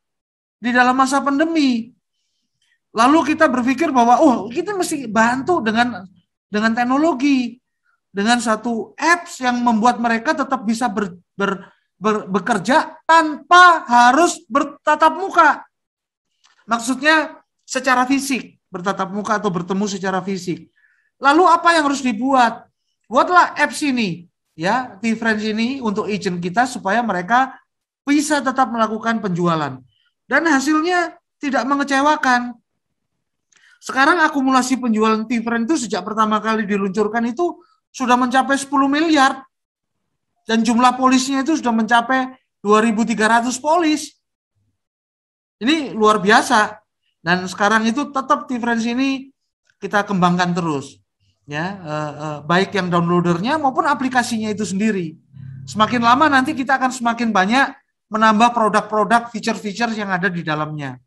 di dalam masa pandemi. Lalu kita berpikir bahwa kita mesti bantu dengan teknologi, dengan satu apps yang membuat mereka tetap bisa bekerja tanpa harus bertatap muka. Maksudnya secara fisik, bertatap muka atau bertemu secara fisik. Lalu apa yang harus dibuat? Buatlah apps ini, ya, T-Friends ini untuk agent kita supaya mereka bisa tetap melakukan penjualan. Dan hasilnya tidak mengecewakan. Sekarang akumulasi penjualan T-Friends itu sejak pertama kali diluncurkan itu sudah mencapai 10 miliar. Dan jumlah polisnya itu sudah mencapai 2.300 polis. Ini luar biasa. Dan sekarang itu tetap T-Friends ini kita kembangkan terus. Ya, baik yang downloadernya maupun aplikasinya itu sendiri. Semakin lama nanti kita akan semakin banyak menambah produk-produk, feature-feature yang ada di dalamnya.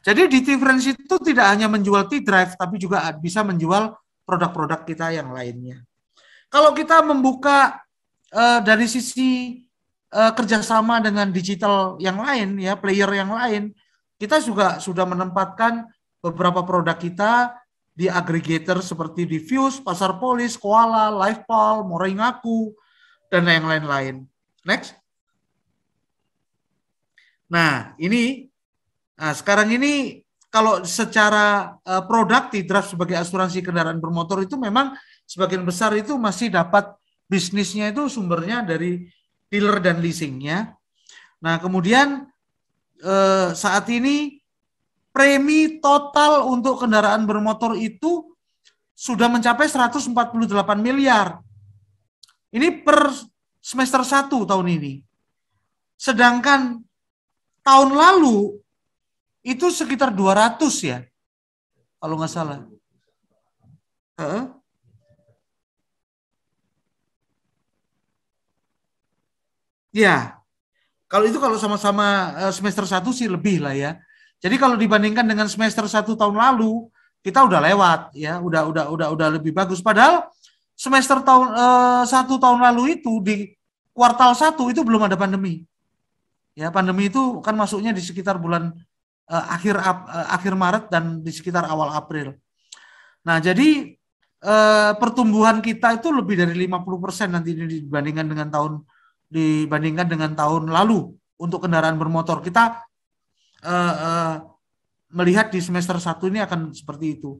Jadi di T-Friends itu tidak hanya menjual T-Drive, tapi juga bisa menjual produk-produk kita yang lainnya. Kalau kita membuka dari sisi kerjasama dengan digital yang lain, ya player yang lain, kita juga sudah menempatkan beberapa produk kita di aggregator seperti Diffuse, Pasar Polis, Koala, LivePal, Moraingaku, dan yang lain-lain. Next. Nah, sekarang ini kalau secara produk T-Drive sebagai asuransi kendaraan bermotor itu memang sebagian besar itu masih dapat bisnisnya itu sumbernya dari dealer dan leasingnya. Nah, kemudian saat ini premi total untuk kendaraan bermotor itu sudah mencapai 148 miliar. Ini per semester 1 tahun ini. Sedangkan tahun lalu itu sekitar 200 ya, kalau nggak salah. Ya, kalau sama-sama semester 1 sih lebih lah ya. Jadi kalau dibandingkan dengan semester 1 tahun lalu, kita udah lewat ya, udah lebih bagus. Padahal semester satu tahun lalu itu di kuartal 1 itu belum ada pandemi. Ya, pandemi itu kan masuknya di sekitar bulan akhir Maret dan di sekitar awal April. Nah, jadi pertumbuhan kita itu lebih dari 50% nanti dibandingkan dengan tahun lalu untuk kendaraan bermotor. Kita melihat di semester 1 ini akan seperti itu.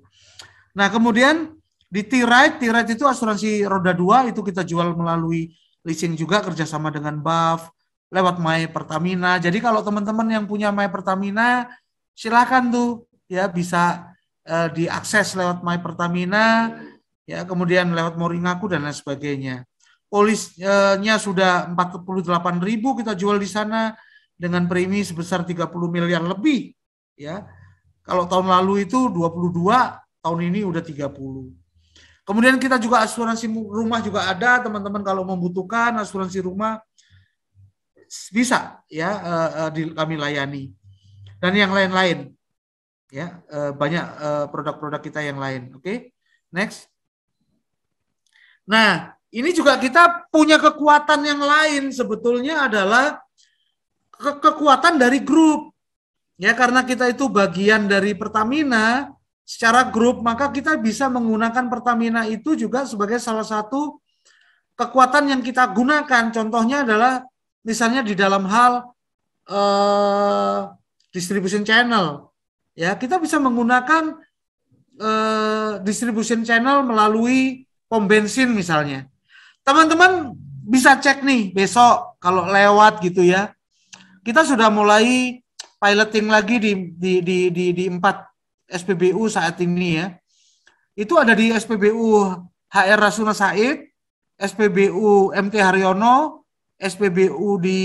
Nah, kemudian di T-Ride itu asuransi roda 2 itu kita jual melalui leasing juga kerjasama dengan BAF lewat My Pertamina. Jadi kalau teman-teman yang punya My Pertamina silakan tuh ya bisa diakses lewat My Pertamina ya, kemudian lewat Moringaku dan lain sebagainya. Polisnya sudah 48.000 kita jual di sana dengan premi sebesar 30 miliar lebih ya. Kalau tahun lalu itu 22, tahun ini udah 30. Kemudian kita juga asuransi rumah juga ada, teman-teman kalau membutuhkan asuransi rumah bisa ya kami layani. Dan yang lain-lain ya, banyak produk-produk kita yang lain. Oke. Next. Nah, ini juga kita punya kekuatan yang lain sebetulnya adalah kekuatan dari grup. Ya, karena kita itu bagian dari Pertamina secara grup, maka kita bisa menggunakan Pertamina itu juga sebagai salah satu kekuatan yang kita gunakan. Contohnya adalah misalnya di dalam hal distribution channel. Ya, kita bisa menggunakan distribution channel melalui pom bensin misalnya. Teman-teman bisa cek nih besok kalau lewat gitu ya. Kita sudah mulai piloting lagi di 4 SPBU saat ini ya. Itu ada di SPBU HR Rasuna Said, SPBU MT Haryono, SPBU di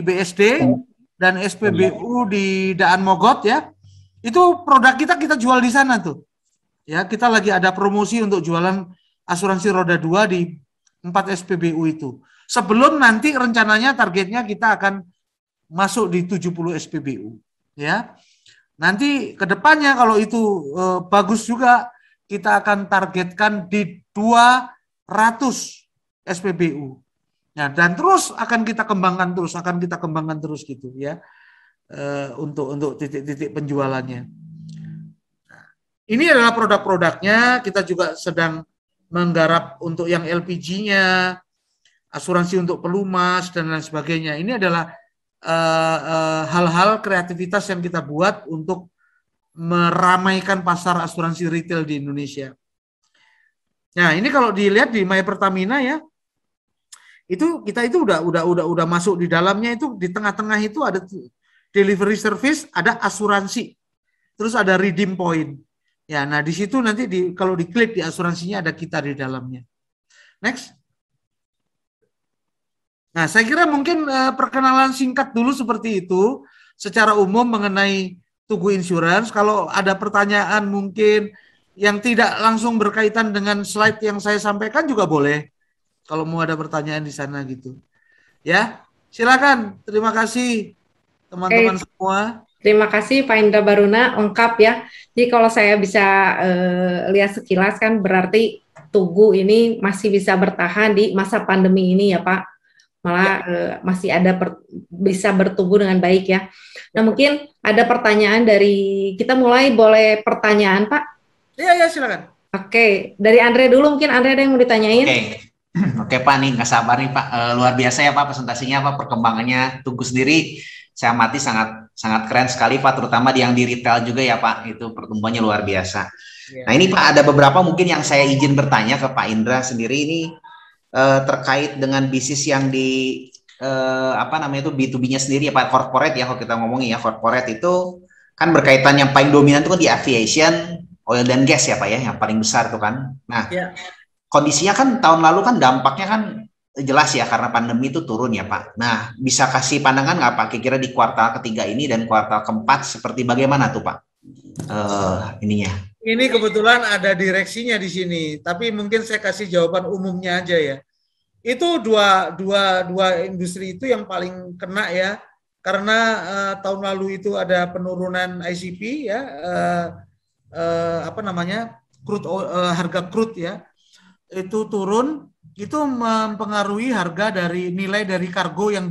BSD, dan SPBU di Daan Mogot ya. Itu produk kita jual di sana tuh. Ya, kita lagi ada promosi untuk jualan asuransi roda 2 di 4 SPBU itu. Sebelum nanti rencananya targetnya kita akan masuk di 70 SPBU ya. Nanti ke depannya kalau itu bagus juga kita akan targetkan di 200 SPBU. Nah, dan terus akan kita kembangkan terus gitu ya. Untuk titik-titik penjualannya. Nah, ini adalah produk-produknya, kita juga sedang menggarap untuk yang LPG-nya, asuransi untuk pelumas dan lain sebagainya. Ini adalah hal-hal kreativitas yang kita buat untuk meramaikan pasar asuransi retail di Indonesia. Nah, ini kalau dilihat di My Pertamina ya, itu kita itu udah masuk di dalamnya, itu di tengah-tengah itu ada delivery service, ada asuransi, terus ada redeem point. Ya, nah di situ nanti kalau diklik di asuransinya ada kita di dalamnya. Next. Nah, saya kira mungkin perkenalan singkat dulu seperti itu secara umum mengenai Tugu Insurance. Kalau ada pertanyaan mungkin yang tidak langsung berkaitan dengan slide yang saya sampaikan juga boleh. Kalau mau ada pertanyaan di sana gitu. Ya, silakan. Terima kasih teman-teman semua. Terima kasih Pak Indra Baruna, lengkap ya. Jadi kalau saya bisa lihat sekilas kan berarti Tugu ini masih bisa bertahan di masa pandemi ini ya Pak. Malah masih ada bisa bertumbuh dengan baik ya. Nah mungkin ada pertanyaan dari, kita mulai boleh pertanyaan Pak? Iya silakan. Oke, dari Andre dulu, mungkin Andre ada yang mau ditanyain. Oke Pak, nih nggak sabar nih Pak, luar biasa ya Pak presentasinya Pak, perkembangannya Tugu sendiri saya amati sangat keren sekali Pak, terutama yang di retail juga ya Pak, itu pertumbuhannya luar biasa. Nah ini Pak, ada beberapa mungkin yang saya izin bertanya ke Pak Indra sendiri ini terkait dengan bisnis yang di itu B2B-nya sendiri ya Pak, corporate ya, kalau kita ngomongin ya corporate itu kan berkaitan yang paling dominan itu kan di aviation, oil dan gas ya Pak ya, yang paling besar tuh kan. Nah kondisinya kan tahun lalu kan dampaknya kan jelas ya karena pandemi itu turun ya Pak. Nah, bisa kasih pandangan nggak Pak kira-kira di kuartal ketiga ini dan kuartal keempat seperti bagaimana tuh Pak ininya? Ini kebetulan ada direksinya di sini, tapi mungkin saya kasih jawaban umumnya aja ya. Itu dua industri itu yang paling kena ya, karena tahun lalu itu ada penurunan ICP ya, harga crude ya. itu turun, itu mempengaruhi harga dari nilai dari kargo yang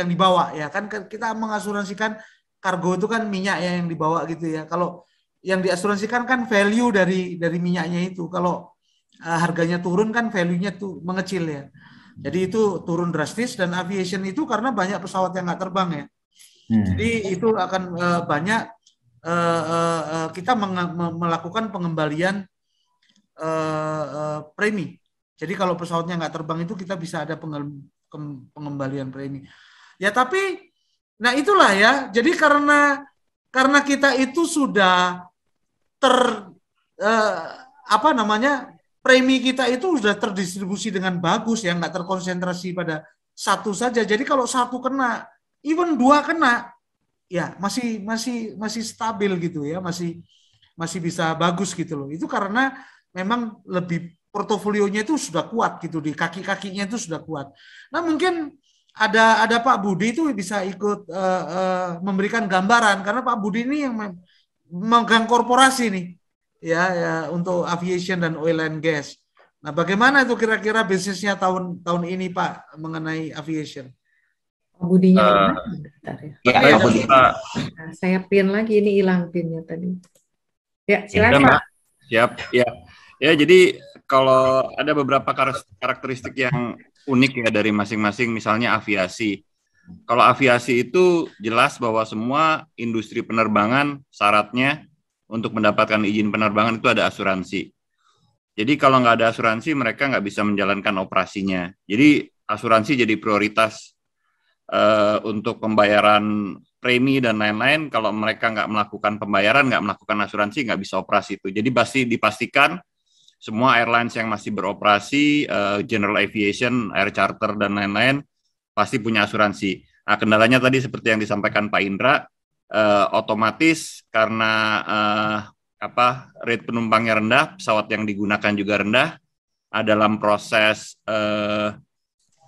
dibawa ya kan, kita mengasuransikan kargo itu kan minyak ya yang dibawa gitu ya. Kalau yang diasuransikan kan value dari minyaknya itu. Kalau harganya turun kan value-nya tuh mengecil ya. Jadi itu turun drastis, dan aviation itu karena banyak pesawat yang nggak terbang ya. Jadi itu akan banyak kita melakukan pengembalian premi. Jadi kalau pesawatnya nggak terbang itu kita bisa ada pengembalian premi. Ya tapi, nah itulah ya. Jadi karena kita itu sudah apa namanya, premi kita itu sudah terdistribusi dengan bagus ya, nggak terkonsentrasi pada satu saja. Jadi kalau satu kena, even dua kena, ya masih stabil gitu ya, masih bisa bagus gitu loh. Itu karena memang lebih portofolionya itu sudah kuat gitu, di kaki-kakinya itu sudah kuat. Nah mungkin ada Pak Budi itu bisa ikut memberikan gambaran, karena Pak Budi ini yang memegang korporasi nih ya untuk aviation dan oil and gas. Nah, bagaimana itu kira-kira bisnisnya tahun ini Pak mengenai aviation? Budinya bentar ya. Ya, Pak Budi. Nah, saya pin lagi, ini hilang pinnya tadi. Ya, silakan Pak. Siap. Ya, jadi kalau ada beberapa karakteristik yang unik ya dari masing-masing, misalnya aviasi. Kalau aviasi itu jelas bahwa semua industri penerbangan syaratnya untuk mendapatkan izin penerbangan itu ada asuransi. Jadi kalau nggak ada asuransi, mereka nggak bisa menjalankan operasinya. Jadi asuransi jadi prioritas untuk pembayaran premi dan lain-lain. Kalau mereka nggak melakukan pembayaran, nggak melakukan asuransi, nggak bisa operasi itu. Jadi pasti dipastikan semua airlines yang masih beroperasi, general aviation, air charter, dan lain-lain, pasti punya asuransi. Nah, kendalanya tadi seperti yang disampaikan Pak Indra, otomatis karena rate penumpangnya rendah, pesawat yang digunakan juga rendah, dalam proses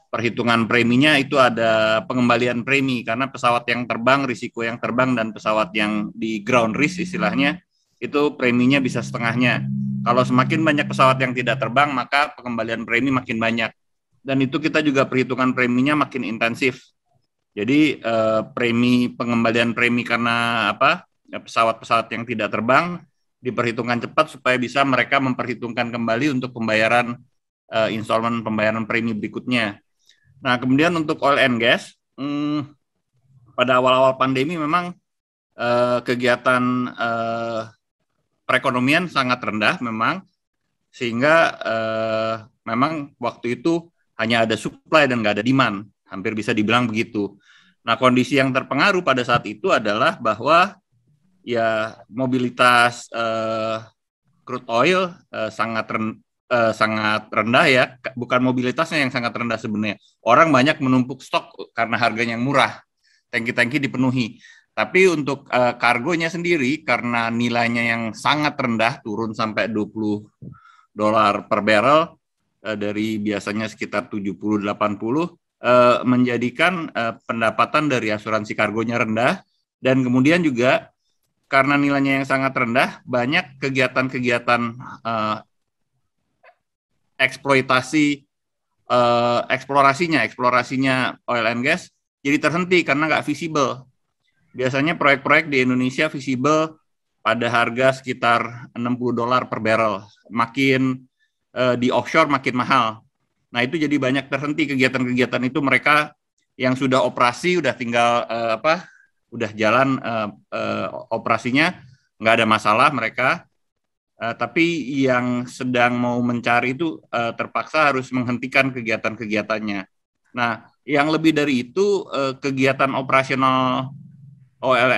perhitungan preminya itu ada pengembalian premi, karena pesawat yang terbang, risiko yang terbang, dan pesawat yang di ground risk istilahnya, itu preminya bisa setengahnya. Kalau semakin banyak pesawat yang tidak terbang, maka pengembalian premi makin banyak. Dan itu kita juga perhitungan preminya makin intensif. Jadi pengembalian premi karena pesawat-pesawat yang tidak terbang diperhitungkan cepat supaya bisa mereka memperhitungkan kembali untuk pembayaran installment pembayaran premi berikutnya. Nah, kemudian untuk oil and gas, pada awal-awal pandemi memang kegiatan perekonomian sangat rendah memang, sehingga memang waktu itu hanya ada supply dan nggak ada demand, hampir bisa dibilang begitu. Nah, kondisi yang terpengaruh pada saat itu adalah bahwa ya mobilitas crude oil sangat rendah ya, bukan mobilitasnya yang sangat rendah sebenarnya. Orang banyak menumpuk stok karena harganya yang murah, tangki-tangki dipenuhi. Tapi untuk kargonya sendiri karena nilainya yang sangat rendah, turun sampai $20 per barrel, dari biasanya sekitar 70-80, menjadikan pendapatan dari asuransi kargonya rendah. Dan kemudian juga karena nilainya yang sangat rendah, banyak kegiatan-kegiatan eksplorasinya oil and gas jadi terhenti karena nggak visible. Biasanya proyek-proyek di Indonesia visible pada harga sekitar $60 per barrel. Makin di offshore makin mahal. Nah, itu jadi banyak terhenti kegiatan-kegiatan itu. Mereka yang sudah operasi udah tinggal udah jalan operasinya, nggak ada masalah mereka. Tapi yang sedang mau mencari itu terpaksa harus menghentikan kegiatan-kegiatannya. Nah, yang lebih dari itu, kegiatan operasional oil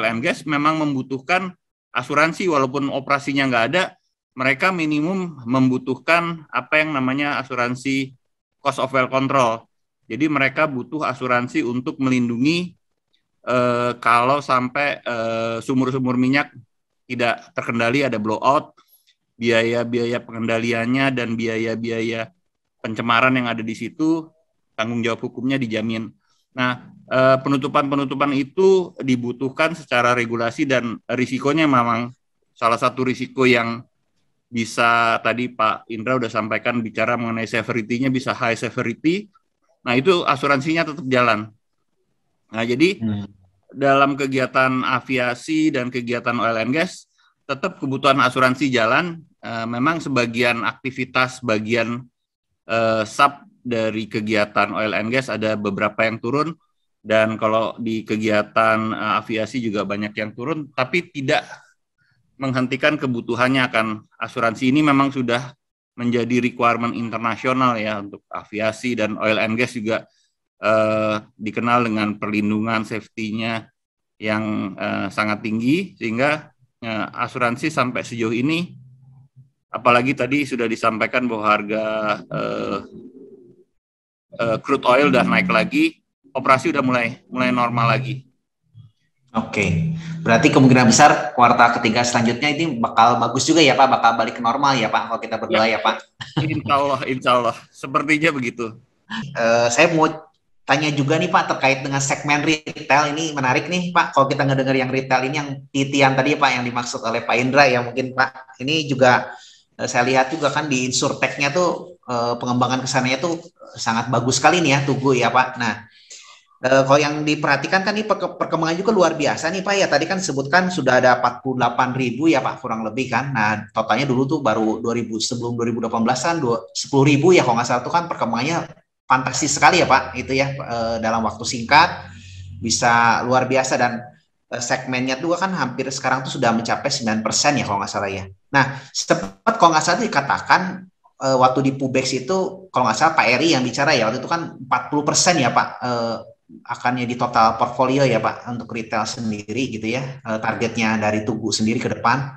and gas memang membutuhkan asuransi. Walaupun operasinya nggak ada, mereka minimum membutuhkan apa yang namanya asuransi cost of well control. Jadi mereka butuh asuransi untuk melindungi kalau sampai sumur-sumur minyak tidak terkendali, ada blowout, biaya-biaya pengendaliannya dan biaya-biaya pencemaran yang ada di situ, tanggung jawab hukumnya dijamin. Nah, penutupan-penutupan itu dibutuhkan secara regulasi, dan risikonya memang salah satu risiko yang bisa tadi Pak Indra udah sampaikan bicara mengenai severity-nya bisa high severity. Nah, itu asuransinya tetap jalan. Nah, jadi dalam kegiatan aviasi dan kegiatan oil and gas tetap kebutuhan asuransi jalan. Memang sebagian aktivitas bagian sub dari kegiatan oil and gas ada beberapa yang turun, dan kalau di kegiatan aviasi juga banyak yang turun, tapi tidak menghentikan kebutuhannya akan asuransi. Ini memang sudah menjadi requirement internasional ya untuk aviasi, dan oil and gas juga dikenal dengan perlindungan safety-nya yang sangat tinggi, sehingga asuransi sampai sejauh ini, apalagi tadi sudah disampaikan bahwa harga crude oil udah naik lagi, operasi udah mulai normal lagi. Oke, berarti kemungkinan besar kuartal ketiga selanjutnya ini bakal bagus juga ya Pak, bakal balik ke normal ya Pak, kalau kita berdoa ya Pak. Insya Allah, sepertinya begitu. Saya mau tanya juga nih Pak terkait dengan segmen retail, ini menarik nih Pak, kalau kita ngedengar yang retail ini yang titian tadi Pak yang dimaksud oleh Pak Indra ya mungkin Pak, ini juga saya lihat juga kan di insurtech-nya tuh pengembangan kesananya tuh sangat bagus sekali nih ya Tugu ya Pak. Nah, kalau yang diperhatikan kan ini perkembangan juga luar biasa nih Pak ya. Tadi kan sebutkan sudah ada 48.000 ya Pak kurang lebih kan. Nah totalnya dulu tuh baru 2000 sebelum 2018 kan 10.000 ya kalau nggak salah, itu kan perkembangannya fantastis sekali ya Pak. Itu ya dalam waktu singkat bisa luar biasa, dan segmennya tuh kan hampir sekarang tuh sudah mencapai 9% ya kalau nggak salah ya. Nah sempat kalau nggak salah dikatakan waktu di Pubex itu kalau nggak salah Pak Eri yang bicara ya waktu itu kan 40% ya Pak akannya di total portfolio ya Pak untuk retail sendiri gitu ya, targetnya dari Tugu sendiri ke depan.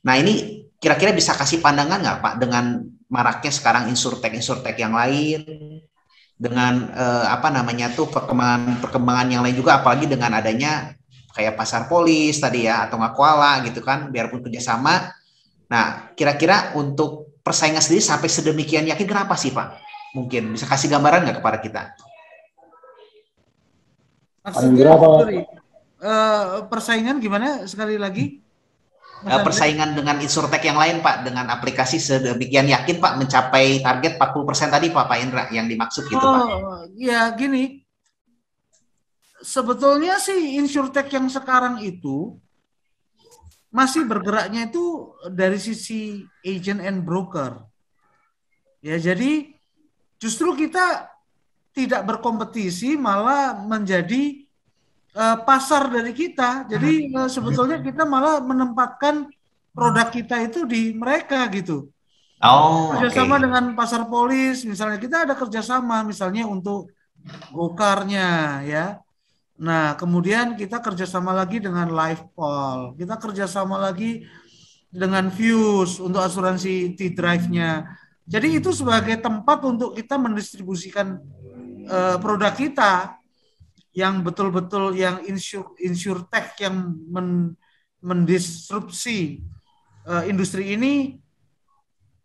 Nah ini kira-kira bisa kasih pandangan nggak Pak dengan maraknya sekarang insurtech yang lain, dengan apa namanya tuh perkembangan yang lain juga, apalagi dengan adanya kayak Pasar Polis tadi ya atau Aquala gitu kan, biarpun kerjasama. Nah kira-kira untuk persaingan sendiri sampai sedemikian yakin kenapa sih Pak? Mungkin bisa kasih gambaran nggak kepada kita? Maksudnya, persaingan gimana sekali lagi? Persaingan dengan insurtech yang lain Pak, dengan aplikasi sedemikian yakin Pak mencapai target 40% tadi Pak Indra yang dimaksud gitu Pak. Ya gini, sebetulnya sih insurtech yang sekarang itu masih bergeraknya itu dari sisi agent and broker. Ya jadi justru kita tidak berkompetisi, malah menjadi pasar dari kita. Jadi sebetulnya kita malah menempatkan produk kita itu di mereka gitu. Kerjasama dengan Pasar Polis, misalnya kita ada kerjasama misalnya untuk Gokarnya ya. Nah kemudian kita kerjasama lagi dengan Livepol, kita kerjasama lagi dengan Fuse untuk asuransi T-Drive-nya. Jadi itu sebagai tempat untuk kita mendistribusikan produk kita yang betul-betul yang insurtech yang mendisrupsi industri ini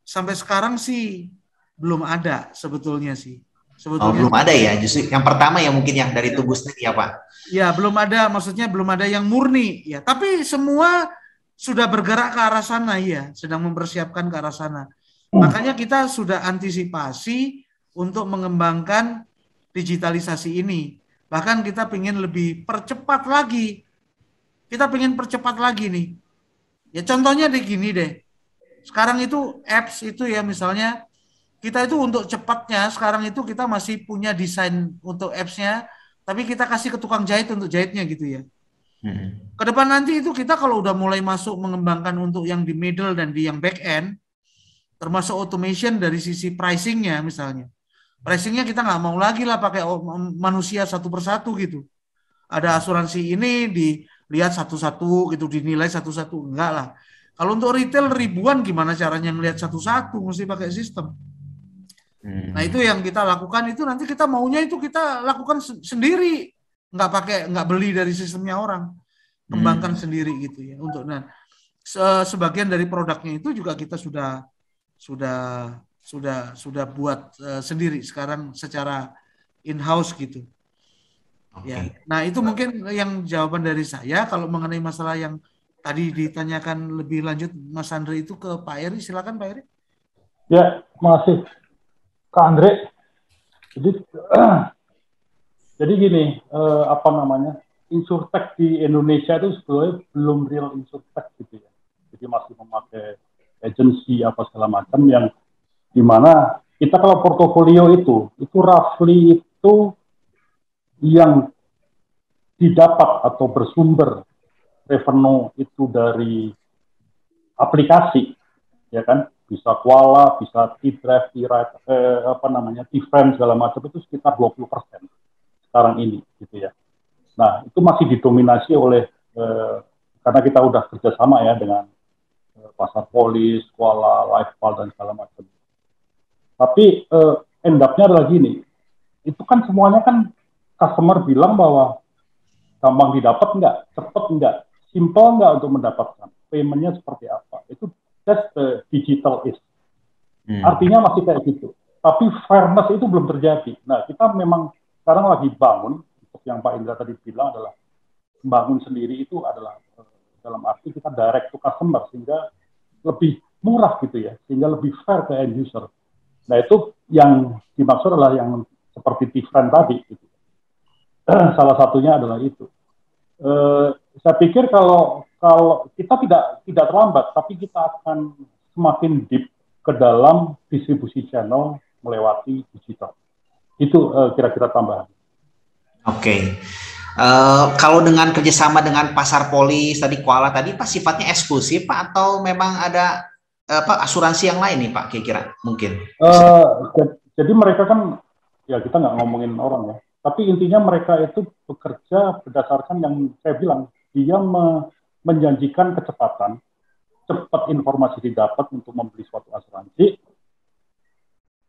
sampai sekarang sih belum ada sebetulnya sih. Belum ada ya, justru yang pertama ya mungkin yang dari Tugu sendiri ya Pak. Ya belum ada, maksudnya belum ada yang murni ya. Tapi semua sudah bergerak ke arah sana ya, sedang mempersiapkan ke arah sana. Makanya kita sudah antisipasi untuk mengembangkan digitalisasi ini. Bahkan kita pengen lebih percepat lagi. Kita pengen percepat lagi nih. Ya contohnya deh gini deh. Sekarang itu apps itu ya misalnya kita itu untuk cepatnya sekarang itu kita masih punya desain untuk apps-nya, tapi kita kasih ke tukang jahit untuk jahitnya gitu ya. Kedepan nanti itu kita kalau udah mulai masuk mengembangkan untuk yang di middle dan di yang back end, termasuk automation dari sisi pricing-nya misalnya. Pricing-nya kita nggak mau lagi lah pakai manusia satu persatu gitu. Ada asuransi ini dilihat satu-satu gitu, dinilai satu-satu. Enggak lah. Kalau untuk retail ribuan gimana caranya ngelihat satu-satu, mesti pakai sistem. Nah itu yang kita lakukan, itu nanti kita maunya itu kita lakukan sendiri. Nggak beli dari sistemnya orang. Kembangkan sendiri gitu ya. Untuk sebagian dari produknya itu juga kita sudah buat sendiri sekarang secara in-house gitu. Ya. Nah itu mungkin yang jawaban dari saya. Kalau mengenai masalah yang tadi ditanyakan lebih lanjut Mas Andre itu ke Pak Eri, silakan Pak Eri. Ya, makasih Kak Andre. Jadi gini, apa namanya, insurtech di Indonesia itu sebetulnya belum real insurtech gitu ya. Jadi masih memakai agency apa segala macam yang dimana kita kalau portofolio itu roughly itu yang didapat atau bersumber revenue itu dari aplikasi, ya kan, bisa Kuala, bisa T-Drive, apa namanya, T-Frame segala macam itu sekitar 20% sekarang ini, gitu ya. Nah, itu masih didominasi oleh karena kita udah kerjasama ya dengan Pasar Polis, Kuala, Lifepal dan segala macam. Tapi end up-nya adalah gini, itu kan semuanya kan customer bilang bahwa gampang didapat enggak, cepat enggak, simple enggak untuk mendapatkan, payment-nya seperti apa. Itu just the digital is. Artinya masih kayak gitu. Tapi fairness itu belum terjadi. Nah, kita memang sekarang lagi bangun, seperti yang Pak Indra tadi bilang adalah bangun sendiri itu adalah dalam arti kita direct to customer sehingga lebih murah gitu ya, sehingga lebih fair ke end user. Nah, itu yang dimaksud adalah yang seperti T-Frame tadi gitu. Salah satunya adalah itu. Saya pikir kalau kita tidak terlambat, tapi kita akan semakin deep ke dalam distribusi channel melewati digital. Itu kira-kira tambahan. Oke. Kalau dengan kerjasama dengan Pasar Polis tadi, Kuala tadi, Pak, sifatnya eksklusif Pak atau memang ada asuransi yang lain nih Pak, kira-kira mungkin? Jadi mereka kan, ya kita nggak ngomongin orang ya, tapi intinya mereka itu bekerja berdasarkan yang saya bilang, dia menjanjikan kecepatan, cepat informasi didapat untuk membeli suatu asuransi,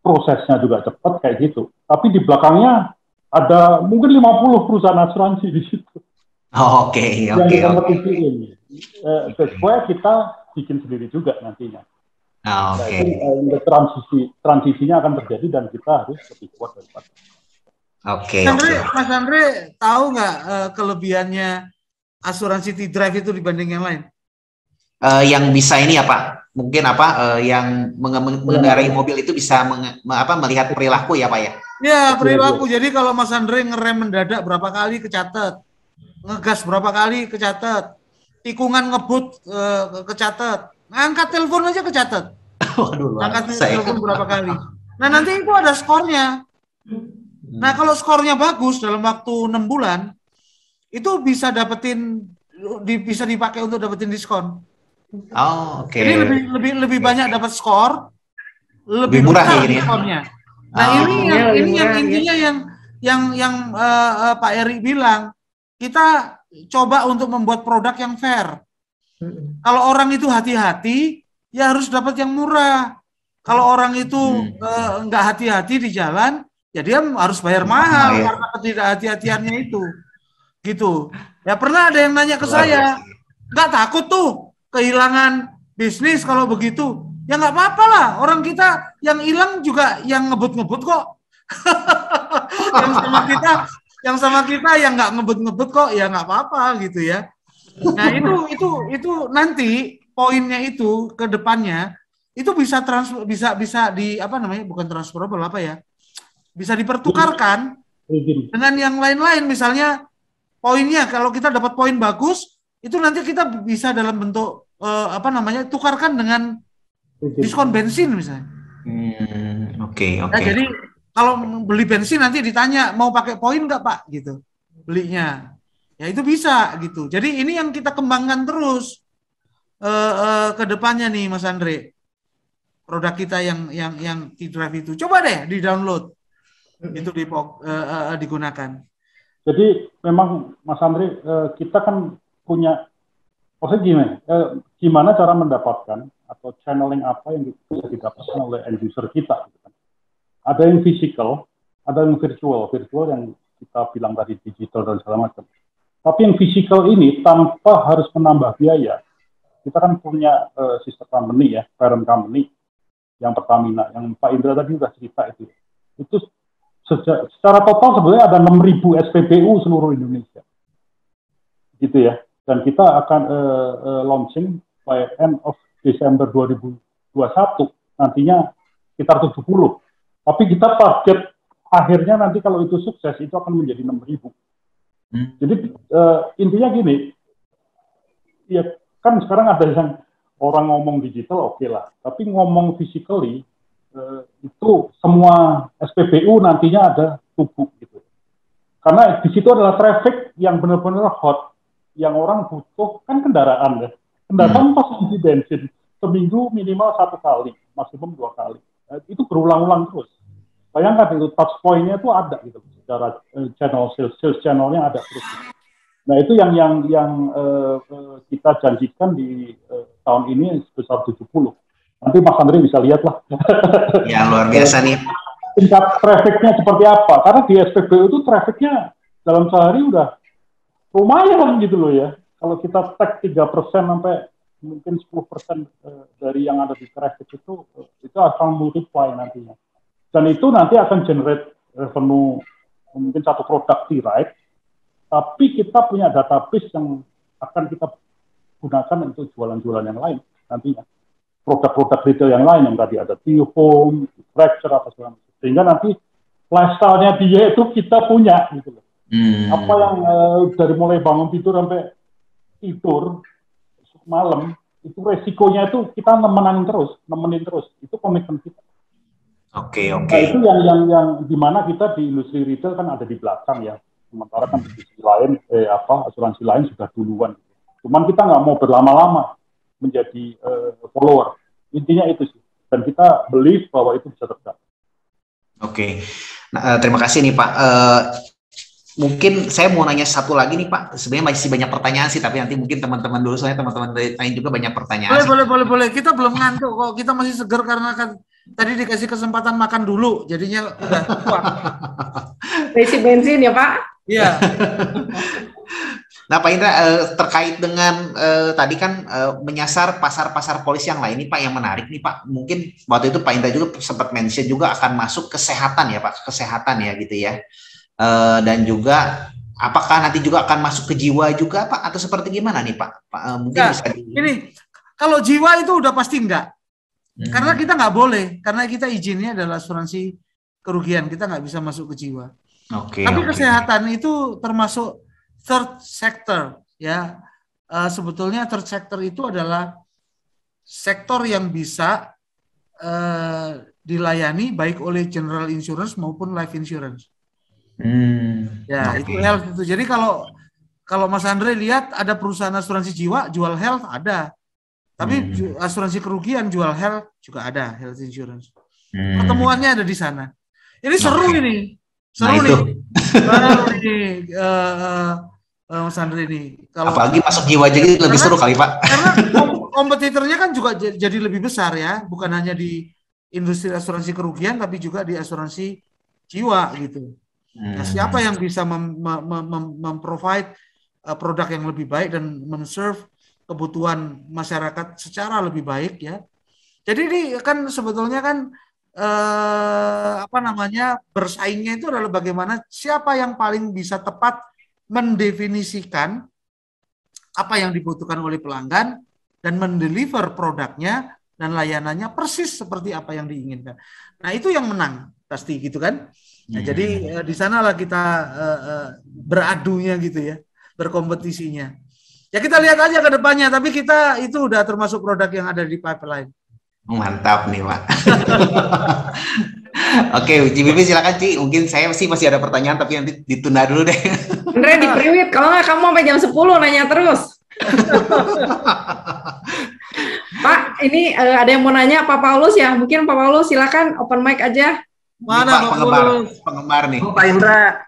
prosesnya juga cepat kayak gitu. Tapi di belakangnya ada mungkin 50 perusahaan asuransi di situ. Oke. Sesuai kita bikin sendiri juga nantinya. Oke. Nah, transisinya akan terjadi dan kita harus lebih kuat daripada. Oke. Mas Andre tahu nggak kelebihannya asuransi T-Drive itu dibanding yang lain? Yang bisa ini ya Pak, mungkin yang mengendarai mobil itu bisa melihat perilaku ya Pak ya? Ya, perilaku. Jadi kalau Mas Andre ngerem mendadak berapa kali kecatat, ngegas berapa kali kecatat, tikungan ngebut kecatat, angkat telepon aja kecatat. Waduh, angkat telepon berapa kali. Nah, nanti itu ada skornya. Nah, kalau skornya bagus dalam waktu 6 bulan, itu bisa bisa dipakai untuk dapetin diskon. Oh, oke. Jadi lebih banyak dapat skor, lebih murah ya ini diskonnya. Nah, ini yang intinya yang Pak Eri bilang, kita coba untuk membuat produk yang fair. Kalau orang itu hati-hati, ya harus dapat yang murah. Kalau orang itu nggak hati-hati di jalan, ya dia harus bayar mahal karena ketidakhati-hatiannya itu. Gitu. Ya pernah ada yang nanya ke saya, nggak takut tuh kehilangan bisnis kalau begitu? Ya nggak apa-apa lah, orang kita yang hilang juga yang ngebut-ngebut kok. yang sama kita yang nggak ngebut-ngebut kok, ya nggak apa-apa gitu ya. Nah itu nanti poinnya itu ke depannya itu bisa di apa namanya, bukan transferable apa ya, bisa dipertukarkan dengan yang lain-lain. Misalnya poinnya kalau kita dapat poin bagus itu nanti kita bisa dalam bentuk tukarkan dengan diskon bensin misalnya. Oke. Nah, jadi kalau beli bensin nanti ditanya mau pakai poin nggak Pak gitu belinya. Ya itu bisa gitu. Jadi ini yang kita kembangkan terus ke depannya nih Mas Andre. Produk kita yang T-Drive itu. Coba deh di-download. Itu digunakan. Jadi memang Mas Andre kita kan punya maksudnya gimana cara mendapatkan atau channeling apa yang bisa didapatkan oleh end user kita gitu kan. Ada yang physical, ada yang virtual yang kita bilang tadi digital dan segala macam. Tapi yang physical ini tanpa harus menambah biaya. Kita kan punya sister company ya, parent company yang Pertamina, yang Pak Indra tadi sudah cerita itu. Itu secara total sebenarnya ada 6.000 SPBU seluruh Indonesia. Gitu ya. dan kita akan launching by end of Desember 2021 nantinya sekitar 70. Tapi kita target akhirnya nanti kalau itu sukses itu akan menjadi 6.000. Jadi intinya gini, ya kan sekarang ada yang orang ngomong digital oke lah, tapi ngomong physically itu semua SPBU nantinya ada tubuh gitu. Karena di situ adalah traffic yang benar-benar hot, yang orang butuh kan kendaraan ya. Kendaraan pasti isi bensin seminggu minimal 1 kali, maksimum 2 kali. Itu berulang-ulang terus. Bayangkan itu touch point-nya itu ada gitu, secara channel sales channel-nya ada terus. Nah itu yang kita janjikan di tahun ini sebesar 70. Nanti Mas Andre bisa lihat lah. Ya luar biasa nih. Tingkat trafficnya seperti apa? Karena di SPBU itu trafficnya dalam sehari udah lumayan gitu loh ya. Kalau kita tag 3% sampai mungkin 10% dari yang ada di traffic itu akan multiply nantinya. Dan itu nanti akan generate revenue mungkin satu produk right? Tapi kita punya database yang akan kita gunakan untuk jualan-jualan yang lain nantinya. Produk-produk retail yang lain yang tadi ada T-Home, Fracture, apa segala macam. Sehingga nanti lifestyle-nya dia itu kita punya gitu loh. Apa yang dari mulai bangun tidur sampai tidur malam itu resikonya itu kita nemenin terus. Itu komitmen kita. Oke. Nah, itu yang dimana kita di industri retail kan ada di belakang ya. Sementara kan di sisi lain asuransi lain sudah duluan. Cuman kita nggak mau berlama-lama menjadi follower. Intinya itu sih. Dan kita believe bahwa itu bisa terjadi. Oke. Nah, terima kasih nih Pak. Mungkin saya mau nanya satu lagi nih Pak. Sebenarnya masih banyak pertanyaan sih, tapi nanti mungkin teman-teman dulu, soalnya teman-teman lain juga banyak pertanyaan. Boleh. Kita belum ngantuk kok. Kita masih seger karena kan tadi dikasih kesempatan makan dulu, jadinya udah kuat. Isi bensin ya Pak? Iya. Nah Pak Indra, terkait dengan tadi kan menyasar pasar-pasar polis yang lain nih Pak, yang menarik nih Pak. Mungkin waktu itu Pak Indra juga sempat mention juga akan masuk kesehatan ya Pak, kesehatan ya gitu ya. Dan juga apakah nanti juga akan masuk ke jiwa juga Pak, atau seperti gimana nih Pak? Mungkin ya, bisa ini kalau jiwa itu udah pasti enggak. Karena kita nggak boleh, karena kita izinnya adalah asuransi kerugian, kita nggak bisa masuk ke jiwa. Tapi kesehatan itu termasuk third sector, ya. Sebetulnya third sector itu adalah sektor yang bisa dilayani baik oleh general insurance maupun life insurance. Itu health itu. Jadi kalau Mas Andre lihat ada perusahaan asuransi jiwa jual health ada. Tapi asuransi kerugian jual health juga ada, health insurance. Pertemuannya ada di sana. Ini seru ini. Mas Andre ini. Apalagi masuk jiwa jadi lebih seru kali Pak. Karena kompetitornya kan juga jadi lebih besar ya, bukan hanya di industri asuransi kerugian tapi juga di asuransi jiwa gitu. Nah, siapa yang bisa memprovide produk yang lebih baik dan men-serve kebutuhan masyarakat secara lebih baik ya. Jadi ini kan sebetulnya kan bersaingnya itu adalah bagaimana siapa yang paling bisa tepat mendefinisikan apa yang dibutuhkan oleh pelanggan dan mendeliver produknya dan layanannya persis seperti apa yang diinginkan. Nah, itu yang menang pasti gitu kan. Nah, jadi di sanalah kita beradunya gitu ya, berkompetisinya. Ya kita lihat aja ke depannya, tapi kita itu udah termasuk produk yang ada di pipeline. Mantap nih Pak. Oke, Ci Bibi silakan Ci. Mungkin saya sih masih ada pertanyaan tapi nanti ditunda dulu deh. Andre di priwit, kalau nggak kamu sampai jam 10 nanya terus. Pak, ini ada yang mau nanya Pak Paulus ya. Mungkin Pak Paulus silakan open mic aja. Mana Pak Paulus? Penggemar nih. Pak Indra.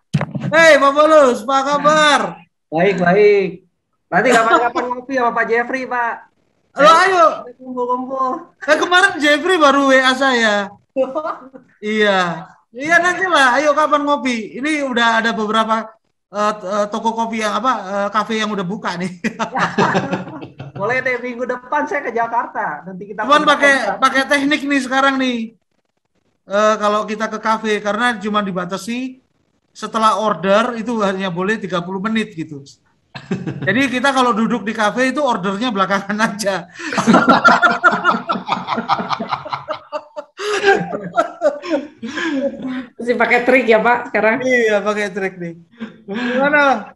Hei Pak Paulus, apa kabar? Baik. Nanti kapan-kapan ngopi sama Pak Jeffrey, Pak. Halo, ayo. Kumpul-kumpul. Kemarin Jeffrey baru WA saya. Iya, nantilah. Ayo kapan ngopi? Ini udah ada beberapa toko kopi yang kafe yang udah buka nih. Boleh deh, minggu depan saya ke Jakarta. Nanti kita. Cuman pakai teknik nih sekarang nih. Kalau kita ke kafe karena cuma dibatasi setelah order itu hanya boleh 30 menit gitu. Jadi kita kalau duduk di kafe itu ordernya belakangan aja. Mesti pakai trik ya Pak sekarang. Iya, pakai trik nih. Gimana?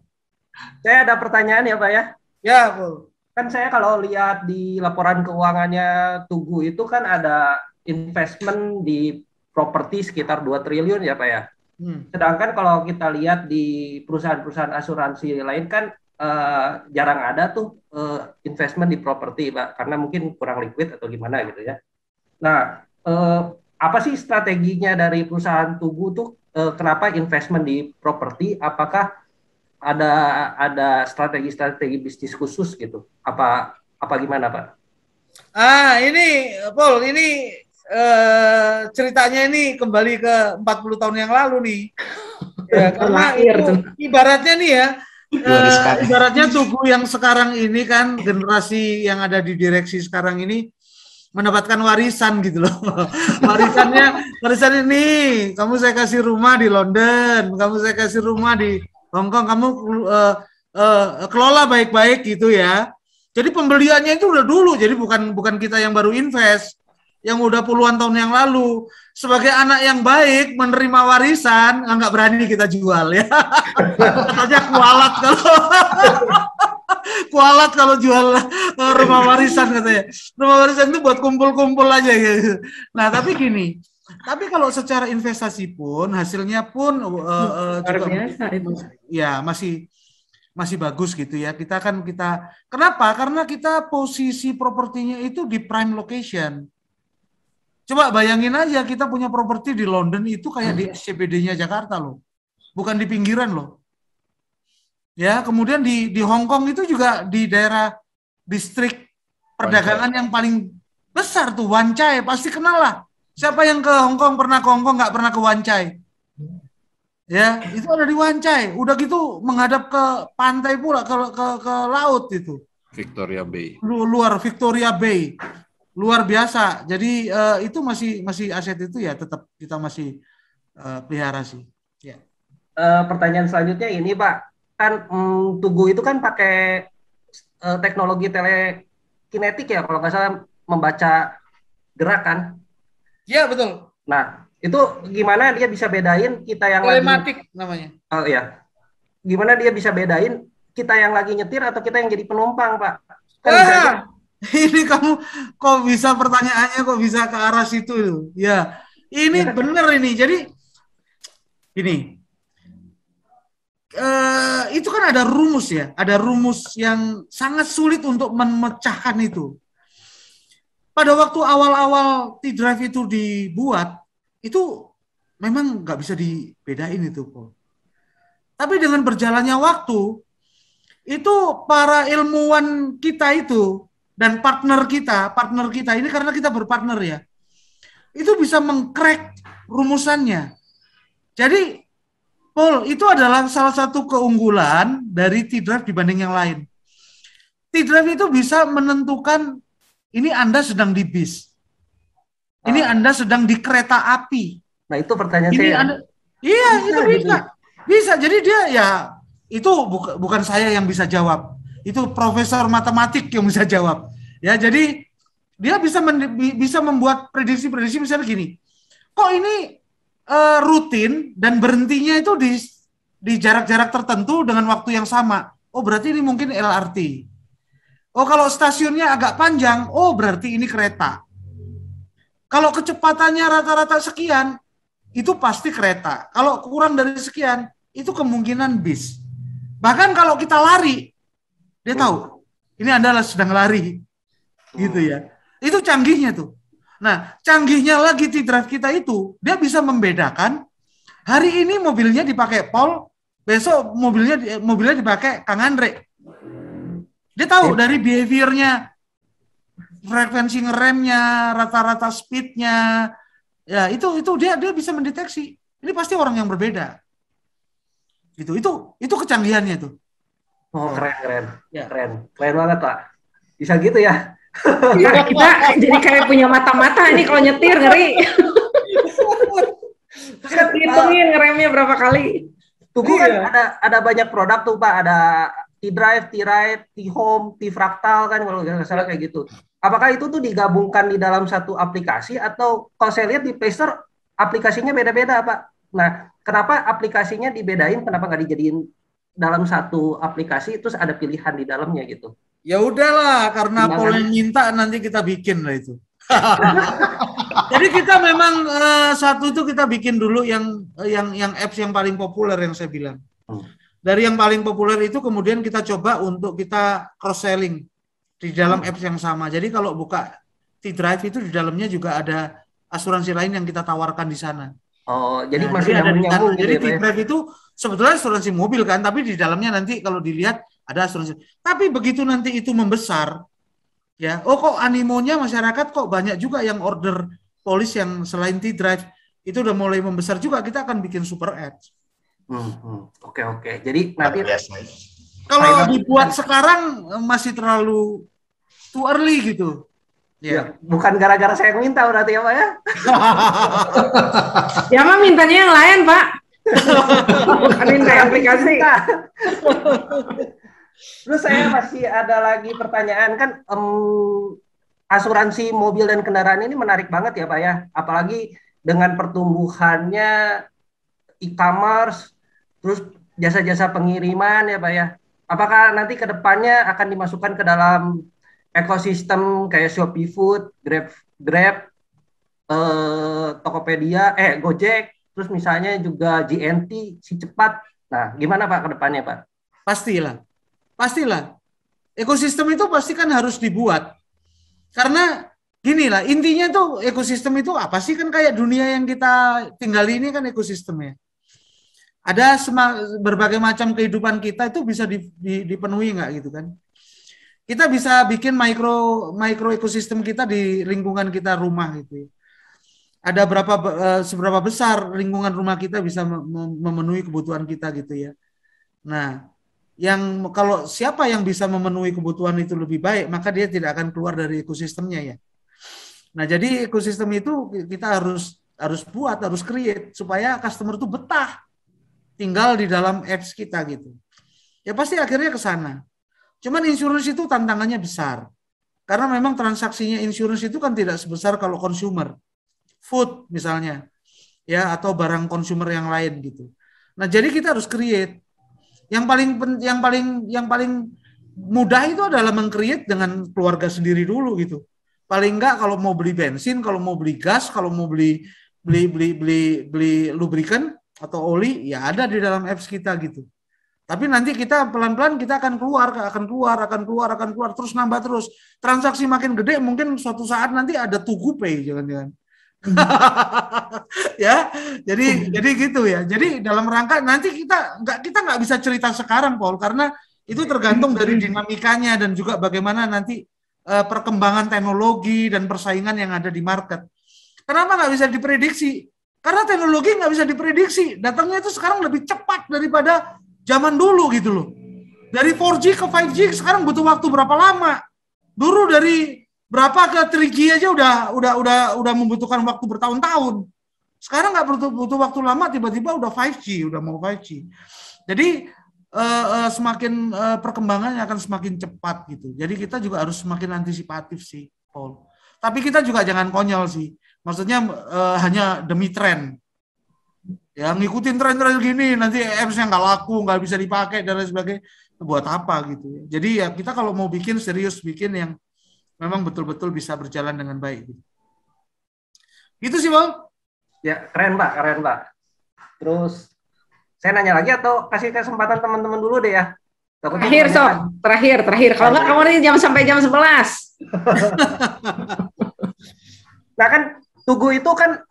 Saya ada pertanyaan ya Pak ya. Ya, Paul. Kan saya kalau lihat di laporan keuangannya Tugu itu kan ada investment di properti sekitar 2 triliun ya Pak ya. Sedangkan kalau kita lihat di perusahaan-perusahaan asuransi lain kan jarang ada tuh investment di properti Pak, karena mungkin kurang liquid atau gimana gitu ya. Nah, apa sih strateginya dari perusahaan Tugu tuh kenapa investment di properti? Apakah ada strategi-strategi bisnis khusus gitu? Apa gimana Pak? Ini Paul, ini ceritanya ini kembali ke 40 tahun yang lalu nih. Ya, karena itu ibaratnya nih ya, ibaratnya Tugu yang sekarang ini kan generasi yang ada di direksi sekarang ini mendapatkan warisan gitu loh. Warisan ini, kamu saya kasih rumah di London, kamu saya kasih rumah di Hong Kong, kamu kelola baik-baik gitu ya. Jadi pembeliannya itu udah dulu, jadi bukan kita yang baru invest, yang udah puluhan tahun yang lalu. Sebagai anak yang baik menerima warisan, nggak berani kita jual ya. Katanya kualat kalau jual rumah warisan katanya. Rumah warisan itu buat kumpul-kumpul aja gitu. Nah tapi gini, tapi kalau secara investasi pun hasilnya pun juga biasa, ya masih bagus gitu ya. Kenapa? Karena kita posisi propertinya itu di prime location. Coba bayangin aja kita punya properti di London itu kayak di SCBD-nya Jakarta loh. Bukan di pinggiran loh. Ya, kemudian di Hong Kong itu juga di daerah distrik perdagangan yang paling besar tuh, Wan Chai, pasti kenal lah. Siapa yang ke Hong Kong pernah ke Hong Kong nggak pernah ke Wan Chai? Ya, itu ada di Wan Chai. Udah gitu menghadap ke pantai pula, ke laut itu. Victoria Bay. Luar Victoria Bay. Luar biasa. Jadi itu masih aset itu ya tetap kita masih pelihara sih. Ya. Pertanyaan selanjutnya ini Pak, kan Tugu itu kan pakai teknologi telekinetik ya kalau nggak salah, membaca gerak kan? Ya betul. Nah itu gimana dia bisa bedain kita yang telematik namanya? Oh ya. Gimana dia bisa bedain kita yang lagi nyetir atau kita yang jadi penumpang Pak? Kan ini kamu kok bisa pertanyaannya kok bisa ke arah situ ya? Ini bener ini. Jadi ini itu kan ada rumus ya, ada rumus yang sangat sulit untuk memecahkan itu. Pada waktu awal-awal T-Drive itu dibuat, itu memang nggak bisa dibedain itu, Paul. Tapi dengan berjalannya waktu, itu para ilmuwan kita itu dan partner kita ini karena kita berpartner ya, itu bisa mengcrack rumusannya. Jadi Paul, itu adalah salah satu keunggulan dari T-Drive dibanding yang lain. T-Drive itu bisa menentukan ini Anda sedang di bis, ini Anda sedang di kereta api. Nah itu pertanyaan saya. Iya, itu bisa. Jadi dia ya itu bukan saya yang bisa jawab. Itu profesor matematik yang bisa jawab. Ya, jadi dia bisa membuat prediksi-prediksi misalnya gini. Kok ini rutin dan berhentinya itu di jarak-jarak tertentu dengan waktu yang sama. Oh, berarti ini mungkin LRT. Oh, kalau stasiunnya agak panjang, oh berarti ini kereta. Kalau kecepatannya rata-rata sekian, itu pasti kereta. Kalau kurang dari sekian, itu kemungkinan bis. Bahkan kalau kita lari, dia tahu ini Anda sedang lari, gitu ya. Itu canggihnya tuh. Nah, canggihnya lagi T-Drive kita itu, dia bisa membedakan hari ini mobilnya dipakai Paul, besok mobilnya dipakai Kang Andre. Dia tahu dari behaviornya, frekuensi ngeremnya, rata-rata speednya, ya itu dia bisa mendeteksi. Ini pasti orang yang berbeda. Itu kecanggihannya tuh. Oh, keren. Ya. Keren banget Pak. Bisa gitu ya. Kita jadi kayak punya mata-mata nih kalau nyetir, ngeri. Hitungin ngeremnya berapa kali. Tugu kan ada banyak produk tuh Pak, ada T-Drive, T-Ride, T-Home, T-Fractal kan kalau nggak salah kayak gitu. Apakah itu tuh digabungkan di dalam satu aplikasi atau kalau saya lihat di Play Store aplikasinya beda-beda, Pak? Nah, kenapa aplikasinya dibedain? Kenapa nggak dijadiin dalam satu aplikasi terus ada pilihan di dalamnya gitu? Ya udahlah, karena Paul yang minta nanti kita bikin lah itu. Jadi kita memang satu itu kita bikin dulu yang apps yang paling populer yang saya bilang. Dari yang paling populer itu kemudian kita coba untuk kita cross selling di dalam apps yang sama. Jadi kalau buka T-Drive itu di dalamnya juga ada asuransi lain yang kita tawarkan di sana. Oh, jadi masih ada nyambung. Jadi T-Drive itu sebetulnya asuransi mobil kan, tapi di dalamnya nanti kalau dilihat ada asuransi. Tapi begitu nanti itu membesar, ya, oh kok animonya masyarakat kok banyak juga yang order polis yang selain T-Drive itu udah mulai membesar juga, kita akan bikin super ads. Oke. Jadi nanti kalau dibuat sekarang masih terlalu too early gitu. Ya, bukan gara-gara saya minta berarti ya Pak ya? Ya mah mintanya yang lain Pak. Bukan minta aplikasi. Terus saya masih ada lagi pertanyaan kan asuransi mobil dan kendaraan ini menarik banget ya Pak ya, apalagi dengan pertumbuhannya e-commerce, terus jasa-jasa pengiriman ya Pak ya. Apakah nanti ke depannya akan dimasukkan ke dalam ekosistem kayak Shopee Food, Grab, Tokopedia, Gojek, terus misalnya juga GNT, Si Cepat. Nah, gimana Pak ke depannya Pak? Pastilah. Ekosistem itu pasti kan harus dibuat. Karena gini lah, intinya tuh ekosistem itu apa sih? Kan kayak dunia yang kita tinggali ini kan ekosistemnya. Ada berbagai macam kehidupan kita itu bisa dipenuhi nggak gitu kan? Kita bisa bikin mikro ekosistem kita di lingkungan kita rumah gitu. Ada seberapa besar lingkungan rumah kita bisa memenuhi kebutuhan kita gitu ya. Nah, kalau siapa yang bisa memenuhi kebutuhan itu lebih baik, maka dia tidak akan keluar dari ekosistemnya ya. Nah, jadi ekosistem itu kita harus buat, harus create supaya customer itu betah tinggal di dalam apps kita gitu. Ya pasti akhirnya ke sana. Cuman insurance itu tantangannya besar. Karena memang transaksinya insurance itu kan tidak sebesar kalau consumer. Food misalnya. Ya, atau barang consumer yang lain gitu. Nah, jadi kita harus create. Yang paling mudah itu adalah meng-create dengan keluarga sendiri dulu gitu. Paling enggak kalau mau beli bensin, kalau mau beli gas, kalau mau beli lubrikan atau oli, ya ada di dalam apps kita gitu. Tapi nanti kita pelan-pelan kita akan keluar, terus nambah terus. Transaksi makin gede, mungkin suatu saat nanti ada Tugu Pay, jangan-jangan. Ya, jadi gitu ya. Jadi dalam rangka nanti kita nggak bisa cerita sekarang, Paul, karena itu tergantung dari dinamikanya dan juga bagaimana nanti perkembangan teknologi dan persaingan yang ada di market. Kenapa nggak bisa diprediksi? Karena teknologi nggak bisa diprediksi. Datangnya itu sekarang lebih cepat daripada zaman dulu gitu loh. Dari 4G ke 5G sekarang butuh waktu berapa lama? Dulu dari berapa ke 3G aja udah membutuhkan waktu bertahun-tahun. Sekarang nggak butuh waktu lama, tiba-tiba udah 5G, udah mau 5G. Jadi semakin perkembangannya akan semakin cepat gitu. Jadi kita juga harus semakin antisipatif sih, Paul. Tapi kita juga jangan konyol sih. Maksudnya hanya demi tren. Ya ngikutin tren-tren gini, nanti apps-nya nggak laku, nggak bisa dipakai dan lain sebagainya. Buat apa gitu. Jadi ya kita kalau mau bikin serius, bikin yang memang betul-betul bisa berjalan dengan baik. Gitu sih, Bang. Ya, keren, Pak. Terus, saya nanya lagi atau kasih kesempatan teman-teman dulu deh ya? Terakhir, Sob. Terakhir. Kalau nggak, kamu nanti sampai jam 11. Nah, kan Tugu itu kan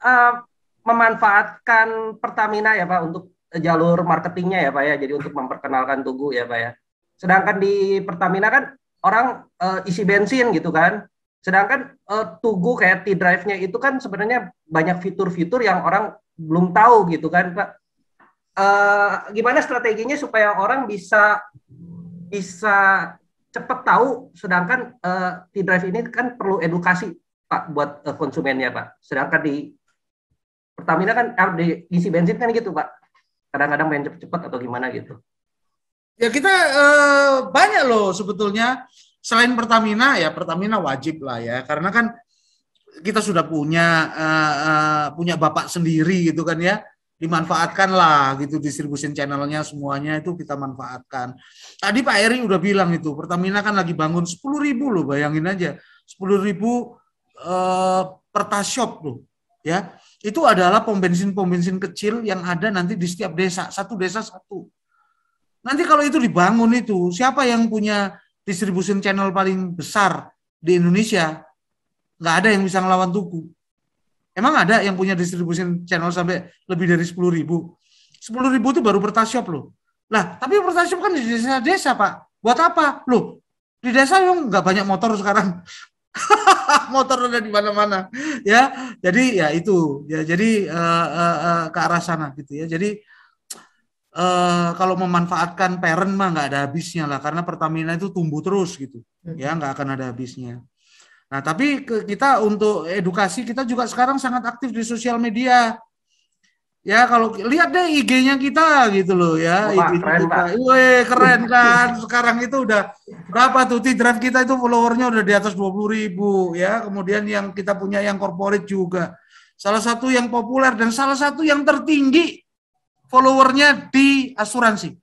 memanfaatkan Pertamina ya, Pak, untuk jalur marketingnya ya, Pak ya. Jadi untuk memperkenalkan Tugu ya, Pak ya. Sedangkan di Pertamina kan orang isi bensin gitu kan. Sedangkan Tugu kayak T-Drive-nya itu kan sebenarnya banyak fitur-fitur yang orang belum tahu gitu kan, Pak. Gimana strateginya supaya orang bisa cepat tahu, sedangkan T-Drive ini kan perlu edukasi, Pak, buat konsumennya, Pak. Sedangkan di Pertamina kan di isi bensin kan gitu, Pak. Kadang-kadang main cepet-cepet atau gimana gitu. Ya kita banyak loh sebetulnya. Selain Pertamina, ya Pertamina wajib lah ya, karena kan kita sudah punya bapak sendiri gitu kan ya, dimanfaatkan lah gitu distribution channelnya semuanya itu kita manfaatkan. Tadi Pak Eri udah bilang itu Pertamina kan lagi bangun 10.000 loh, bayangin aja 10.000 Pertashop loh ya. Itu adalah pom bensin kecil yang ada nanti di setiap desa, satu desa satu. Nanti kalau itu dibangun itu, siapa yang punya distribution channel paling besar di Indonesia? Nggak ada yang bisa ngelawan Tugu. Emang ada yang punya distribution channel sampai lebih dari 10.000? 10.000 itu baru Pertashop loh. Lah, tapi Pertashop kan di desa-desa, Pak. Buat apa? Loh, di desa yang nggak banyak motor sekarang. Motor ada di mana-mana. Ya, jadi ya itu. Ya, jadi ke arah sana gitu ya. Jadi kalau memanfaatkan parent mah nggak ada habisnya lah, karena Pertamina itu tumbuh terus gitu, ya nggak akan ada habisnya. Nah tapi kita untuk edukasi kita juga sekarang sangat aktif di sosial media. Ya kalau lihat deh IG-nya kita gitu loh ya, IG-nya kita, keren kan. Sekarang itu udah berapa tuh T-Drive kita itu followernya udah di atas 20.000 ya. Kemudian yang kita punya yang corporate juga, salah satu yang populer dan salah satu yang tertinggi followernya di asuransi.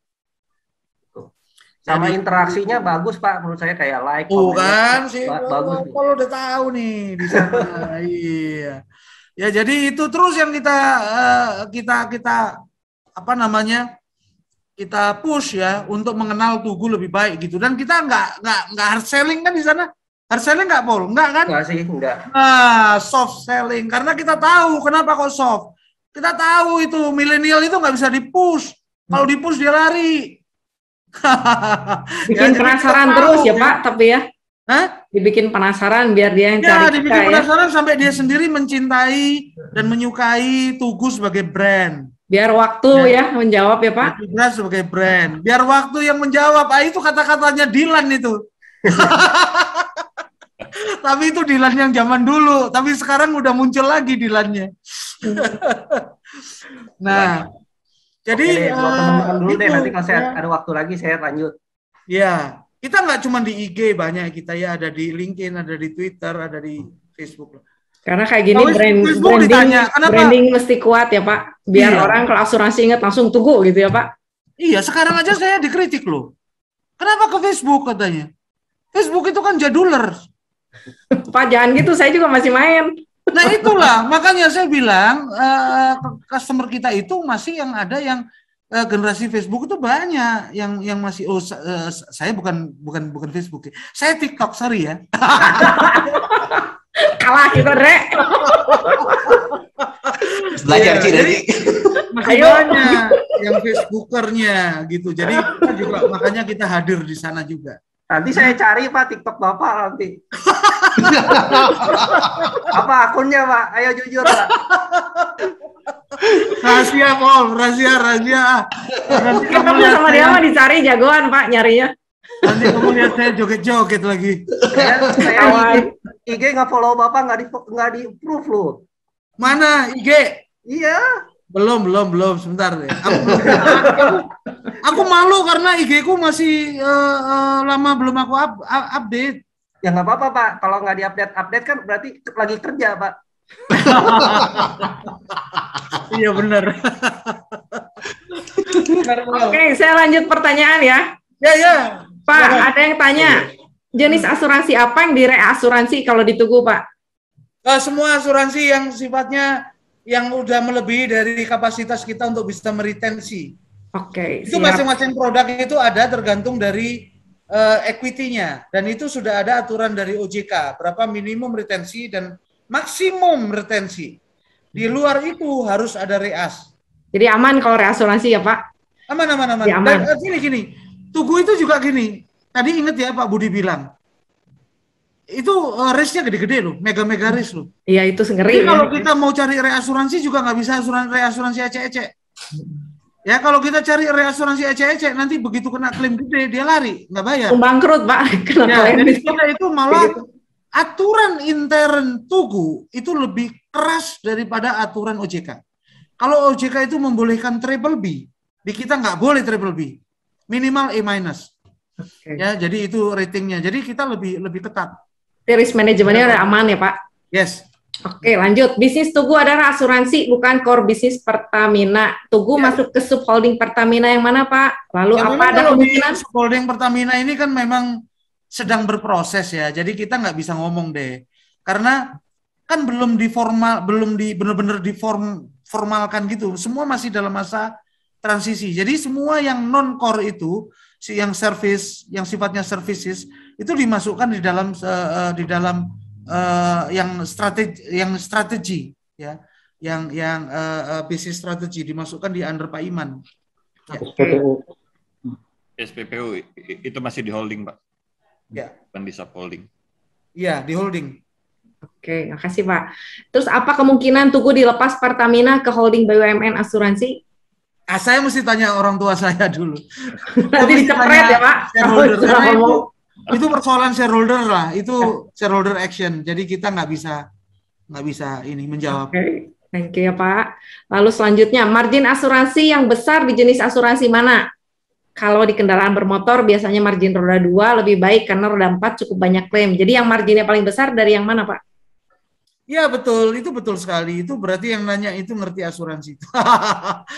Sama interaksinya bagus Pak, menurut saya kayak like. Kan sih, bagus. Kalau udah tahu nih di sana, iya. Ya jadi itu terus yang kita apa namanya kita push ya untuk mengenal Tugu lebih baik gitu. Dan kita nggak hard selling kan di sana. Hard selling nggak Paul? Nggak kan? Nggak sih, nggak. Nah, soft selling karena kita tahu kenapa kok soft. Kita tahu itu milenial itu nggak bisa dipush. Kalau dipush dia lari. Bikin penasaran terus ya Pak, tapi ya. Hah? Dibikin penasaran biar dia yang cari kita ya. Dibikin penasaran sampai dia sendiri mencintai dan menyukai Tugu sebagai brand. Biar waktu ya menjawab ya Pak. Tugu sebagai brand. Biar waktu yang menjawab. Itu kata-katanya Dilan itu. Tapi itu Dilan yang zaman dulu, tapi sekarang udah muncul lagi Dilannya. Nah, jadi teman-teman dulu deh, nanti kalau saya ada waktu lagi saya lanjut. Ya, kita nggak cuma di IG banyak kita ya, ada di LinkedIn, ada di Twitter, ada di Facebook. Karena kayak gini branding mesti kuat ya Pak, biar orang kalau asuransi ingat langsung Tugu gitu ya Pak. Iya, sekarang aja saya dikritik loh. Kenapa ke Facebook katanya? Facebook itu kan jaduler. Pak jangan gitu, saya juga masih main. Nah itulah, makanya saya bilang customer kita itu masih yang ada yang generasi Facebook itu banyak yang masih saya bukan Facebook, saya TikTok, sorry ya. Kalah kita Dre. Belajar sih jadi masih banyak yang Facebookernya gitu. Jadi kita juga makanya kita hadir di sana juga. Nanti saya cari Pak TikTok Bapak nanti. Apa akunnya Pak? Ayo jujur Pak. Rahasia Paul, rahasia. Nanti kamu lihat sama dia mah dicari jagoan Pak nyarinya. Nanti kamu lihat saya joget-joget lagi. Saya IG nggak follow Bapak, nggak di approve loh. Mana IG? Iya. Belum, sebentar deh. Aku malu karena IG-ku masih lama belum aku update. Ya nggak apa-apa Pak, kalau nggak diupdate kan berarti lagi kerja Pak. Iya benar. Oke, saya lanjut pertanyaan ya. Ya. Pak, ada yang tanya, jenis asuransi apa yang direasuransi kalau di Tugu Pak? Semua asuransi yang sifatnya yang udah melebihi dari kapasitas kita untuk bisa meretensi. Oke. Itu masing-masing produk itu ada tergantung dari equity-nya, dan itu sudah ada aturan dari OJK berapa minimum retensi dan maksimum retensi. Di luar itu harus ada reas. Jadi aman kalau reasuransi ya Pak? Aman. Ya, aman. Dan gini, Tugu itu juga gini. Tadi ingat ya Pak Budi bilang. Itu risk-nya gede-gede loh, mega risk loh. Iya itu ngeri. Jadi kalau kita mau cari reasuransi juga nggak bisa reasuransi ecek-ecek. Ya kalau kita cari reasuransi ecek-ecek nanti begitu kena klaim gede dia lari, nggak bayar. Bangkrut Pak. Jadi kita itu malah aturan intern Tugu itu lebih keras daripada aturan OJK. Kalau OJK itu membolehkan triple B, di kita nggak boleh triple B. minimal A-. Okay. Ya, jadi itu ratingnya. Jadi kita lebih ketat. Risk manajemennya udah aman ya Pak? Yes. Oke, lanjut. Bisnis Tugu adalah asuransi, bukan core bisnis Pertamina. Tugu masuk ke subholding Pertamina yang mana Pak? Lalu Ya, apa ada kemungkinan? Subholding Pertamina ini kan memang sedang berproses ya. Jadi kita nggak bisa ngomong deh. Karena kan belum benar-benar diformalkan gitu. Semua masih dalam masa transisi. Jadi semua yang non core itu, yang service, yang sifatnya services itu dimasukkan di dalam yang strategi ya, yang bisnis strategi dimasukkan di under Pak Iman. Ya. SPPU. SPPU itu masih di holding Pak. Ya. Bukan di subholding. Iya, di holding. Oke, makasih Pak. Terus apa kemungkinan Tugu dilepas Pertamina ke holding BUMN asuransi? Saya mesti tanya orang tua saya dulu. Nanti dicepret ya Pak. Itu persoalan shareholder lah. Itu shareholder action. Jadi kita nggak bisa ini menjawab. Oke, thank you ya Pak. Lalu selanjutnya, margin asuransi yang besar di jenis asuransi mana? Kalau di kendaraan bermotor biasanya margin roda 2 lebih baik karena roda 4 cukup banyak klaim. Jadi yang marginnya paling besar dari yang mana Pak? Ya betul, itu betul sekali. Itu berarti yang nanya itu ngerti asuransi.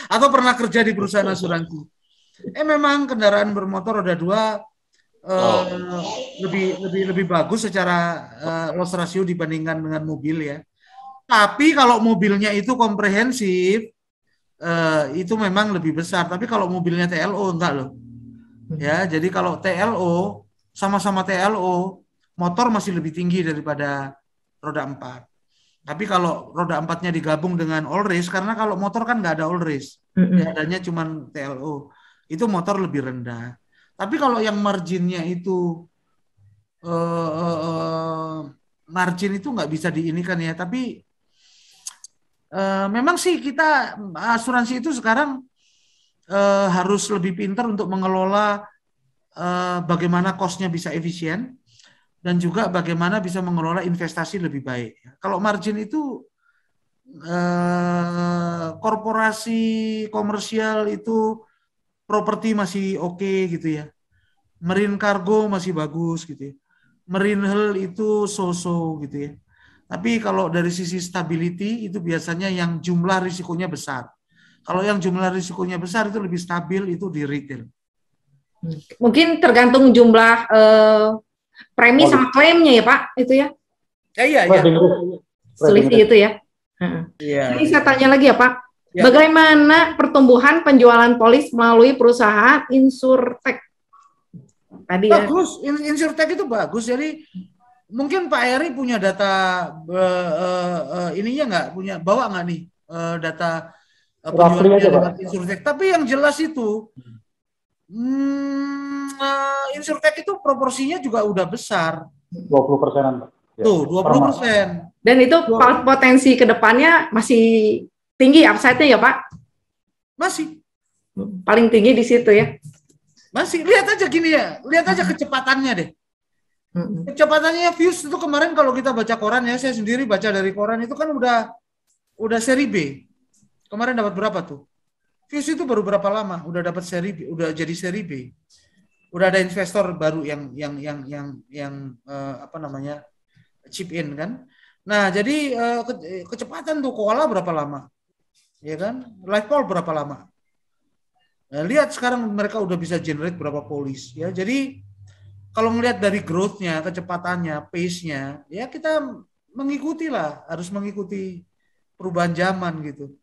Atau pernah kerja di perusahaan asuransi. Memang kendaraan bermotor roda 2 lebih bagus secara loss ratio dibandingkan dengan mobil ya. Tapi kalau mobilnya itu komprehensif, itu memang lebih besar. Tapi kalau mobilnya TLO enggak loh. Ya, jadi kalau TLO sama-sama TLO, motor masih lebih tinggi daripada roda 4. Tapi kalau roda 4-nya digabung dengan all risk, karena kalau motor kan nggak ada all risk, ya, adanya cuma TLO, itu motor lebih rendah. Tapi kalau yang marginnya itu margin itu nggak bisa diinikan ya. Tapi memang sih kita asuransi itu sekarang harus lebih pintar untuk mengelola bagaimana cost-nya bisa efisien dan juga bagaimana bisa mengelola investasi lebih baik. Kalau margin itu korporasi komersial itu properti masih oke gitu ya. Marine cargo masih bagus gitu ya. Marine hull itu so-so gitu ya. Tapi kalau dari sisi stability itu biasanya yang jumlah risikonya besar. Kalau yang jumlah risikonya besar itu lebih stabil itu di retail. Mungkin tergantung jumlah premi sama klaimnya ya Pak, itu ya? Iya. Selisih itu ya. Jadi saya tanya lagi ya Pak, bagaimana pertumbuhan penjualan polis melalui perusahaan insurtech? Tadi bagus, ya. Insurtech itu bagus. Jadi mungkin Pak Eri punya data ininya nggak, bawa nggak nih data penjualannya dengan insurtech. Tapi yang jelas itu insurtech itu proporsinya juga udah besar. 20%. Tuh, 20%. Dan itu potensi ke depannya masih tinggi upside-nya ya, Pak? Masih. Paling tinggi di situ ya? Masih. Lihat aja gini ya, lihat aja kecepatannya deh. Kecepatannya Fuse itu kemarin kalau kita baca koran ya, saya sendiri baca dari koran itu kan udah seri B. Kemarin dapat berapa tuh? Fuse itu baru berapa lama udah dapat seri B, udah jadi seri B. Udah ada investor baru yang chip in kan. Nah, jadi kecepatan tuh Koala berapa lama? Ya kan? Livepol berapa lama? Nah, lihat sekarang mereka udah bisa generate berapa polis ya. Jadi kalau melihat dari growth-nya, kecepatannya, pace-nya, ya kita mengikuti lah, harus mengikuti perubahan zaman gitu.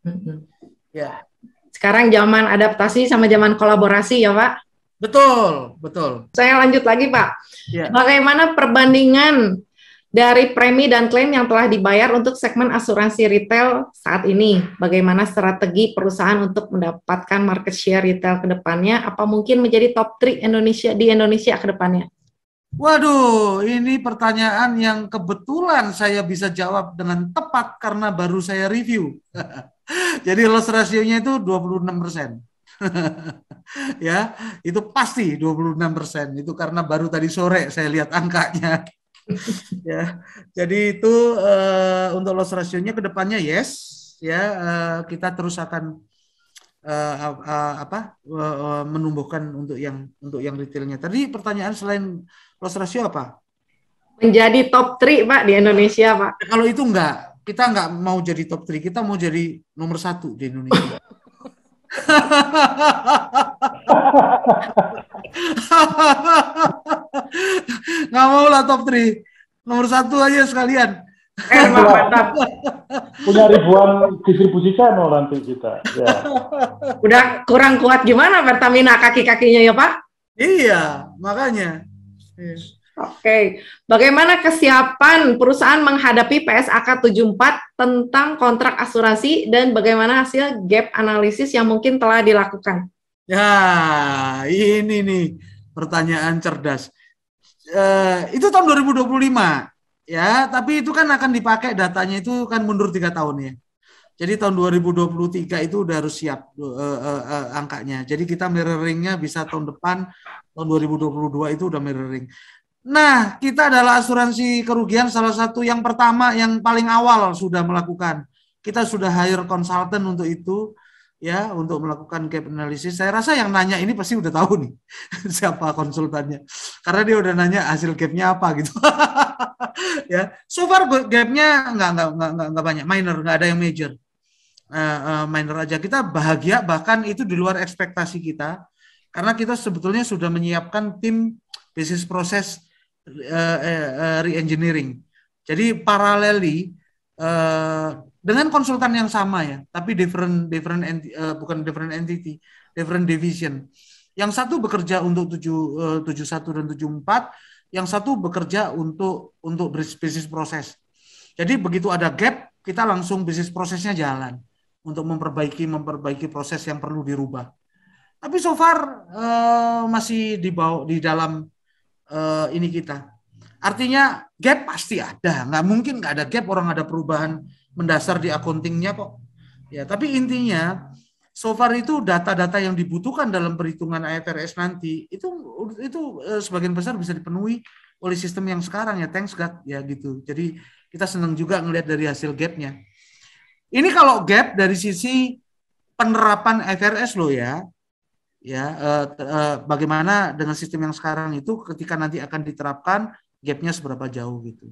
Ya. Sekarang zaman adaptasi sama zaman kolaborasi ya, Pak? Betul. Saya lanjut lagi, Pak. Ya. Bagaimana perbandingan dari premi dan klaim yang telah dibayar untuk segmen asuransi retail saat ini? Bagaimana strategi perusahaan untuk mendapatkan market share retail ke depannya? Apa mungkin menjadi top 3 di Indonesia ke depannya? Waduh, ini pertanyaan yang kebetulan saya bisa jawab dengan tepat karena baru saya review. Jadi loss ratio-nya itu 26%. Ya, itu pasti 26%. Itu karena baru tadi sore saya lihat angkanya. Ya, jadi itu untuk loss ratio-nya ke depannya yes, ya kita terus akan menumbuhkan untuk yang retailnya. Tadi pertanyaan selain loss ratio apa? Menjadi top 3 Pak di Indonesia Pak. Kalau itu enggak, kita enggak mau jadi top 3, kita mau jadi nomor 1 di Indonesia. Nggak mau lah top 3, nomor 1 aja sekalian. Mantap. Punya ribuan distribusi channel nanti kita. Ya. Udah kurang kuat gimana Pertamina kaki-kakinya ya Pak? Iya, makanya. Oke, bagaimana kesiapan perusahaan menghadapi PSAK 74 tentang kontrak asuransi dan bagaimana hasil gap analisis yang mungkin telah dilakukan? Ya, ini nih pertanyaan cerdas. Itu tahun 2025, ya, tapi itu kan akan dipakai datanya itu kan mundur 3 tahun ya. Jadi tahun 2023 itu udah harus siap angkanya. Jadi kita mirroringnya bisa tahun depan, tahun 2022 itu udah mirroring. Nah, kita adalah asuransi kerugian salah satu yang pertama, yang paling awal sudah melakukan. Kita sudah hire konsultan untuk itu, ya, untuk melakukan gap analysis. Saya rasa yang nanya ini pasti udah tahu nih siapa konsultannya, karena dia udah nanya hasil gapnya apa gitu. Ya, so far gapnya nggak banyak, minor, nggak ada yang major, minor aja. Kita bahagia, bahkan itu di luar ekspektasi kita, karena kita sebetulnya sudah menyiapkan tim bisnis proses re-engineering. Jadi paraleli dengan konsultan yang sama ya, tapi different entity, different division. Yang satu bekerja untuk 71 dan 74, yang satu bekerja untuk bisnis proses. Jadi begitu ada gap, kita langsung bisnis prosesnya jalan untuk memperbaiki proses yang perlu dirubah. Tapi so far masih di dalam ini kita. Artinya gap pasti ada, nggak mungkin nggak ada gap, orang ada perubahan mendasar di accountingnya kok. Ya, tapi intinya so far itu data-data yang dibutuhkan dalam perhitungan IFRS nanti itu sebagian besar bisa dipenuhi oleh sistem yang sekarang ya, thanks God ya gitu. Jadi kita senang juga ngelihat dari hasil gapnya. Ini kalau gap dari sisi penerapan IFRS loh ya. Ya, bagaimana dengan sistem yang sekarang itu ketika nanti akan diterapkan gapnya seberapa jauh gitu.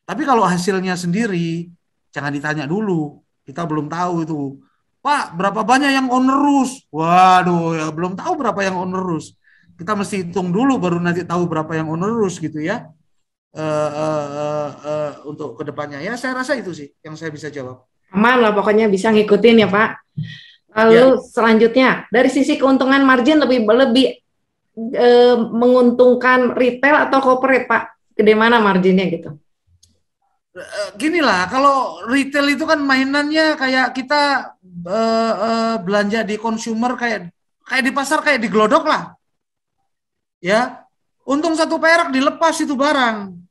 Tapi kalau hasilnya sendiri jangan ditanya dulu, kita belum tahu itu. Pak, berapa banyak yang onerous? Waduh, ya belum tahu berapa yang onerous. Kita mesti hitung dulu baru nanti tahu berapa yang onerous gitu ya. Untuk kedepannya ya, saya rasa itu sih yang saya bisa jawab. Aman lah pokoknya, bisa ngikutin ya Pak. Lalu selanjutnya, dari sisi keuntungan margin lebih menguntungkan retail atau corporate Pak? Gede mana marginnya gitu? Gini lah, kalau retail itu kan mainannya kayak kita belanja di consumer kayak di pasar, kayak di Glodok lah. Ya, untung 1 perak dilepas itu barang.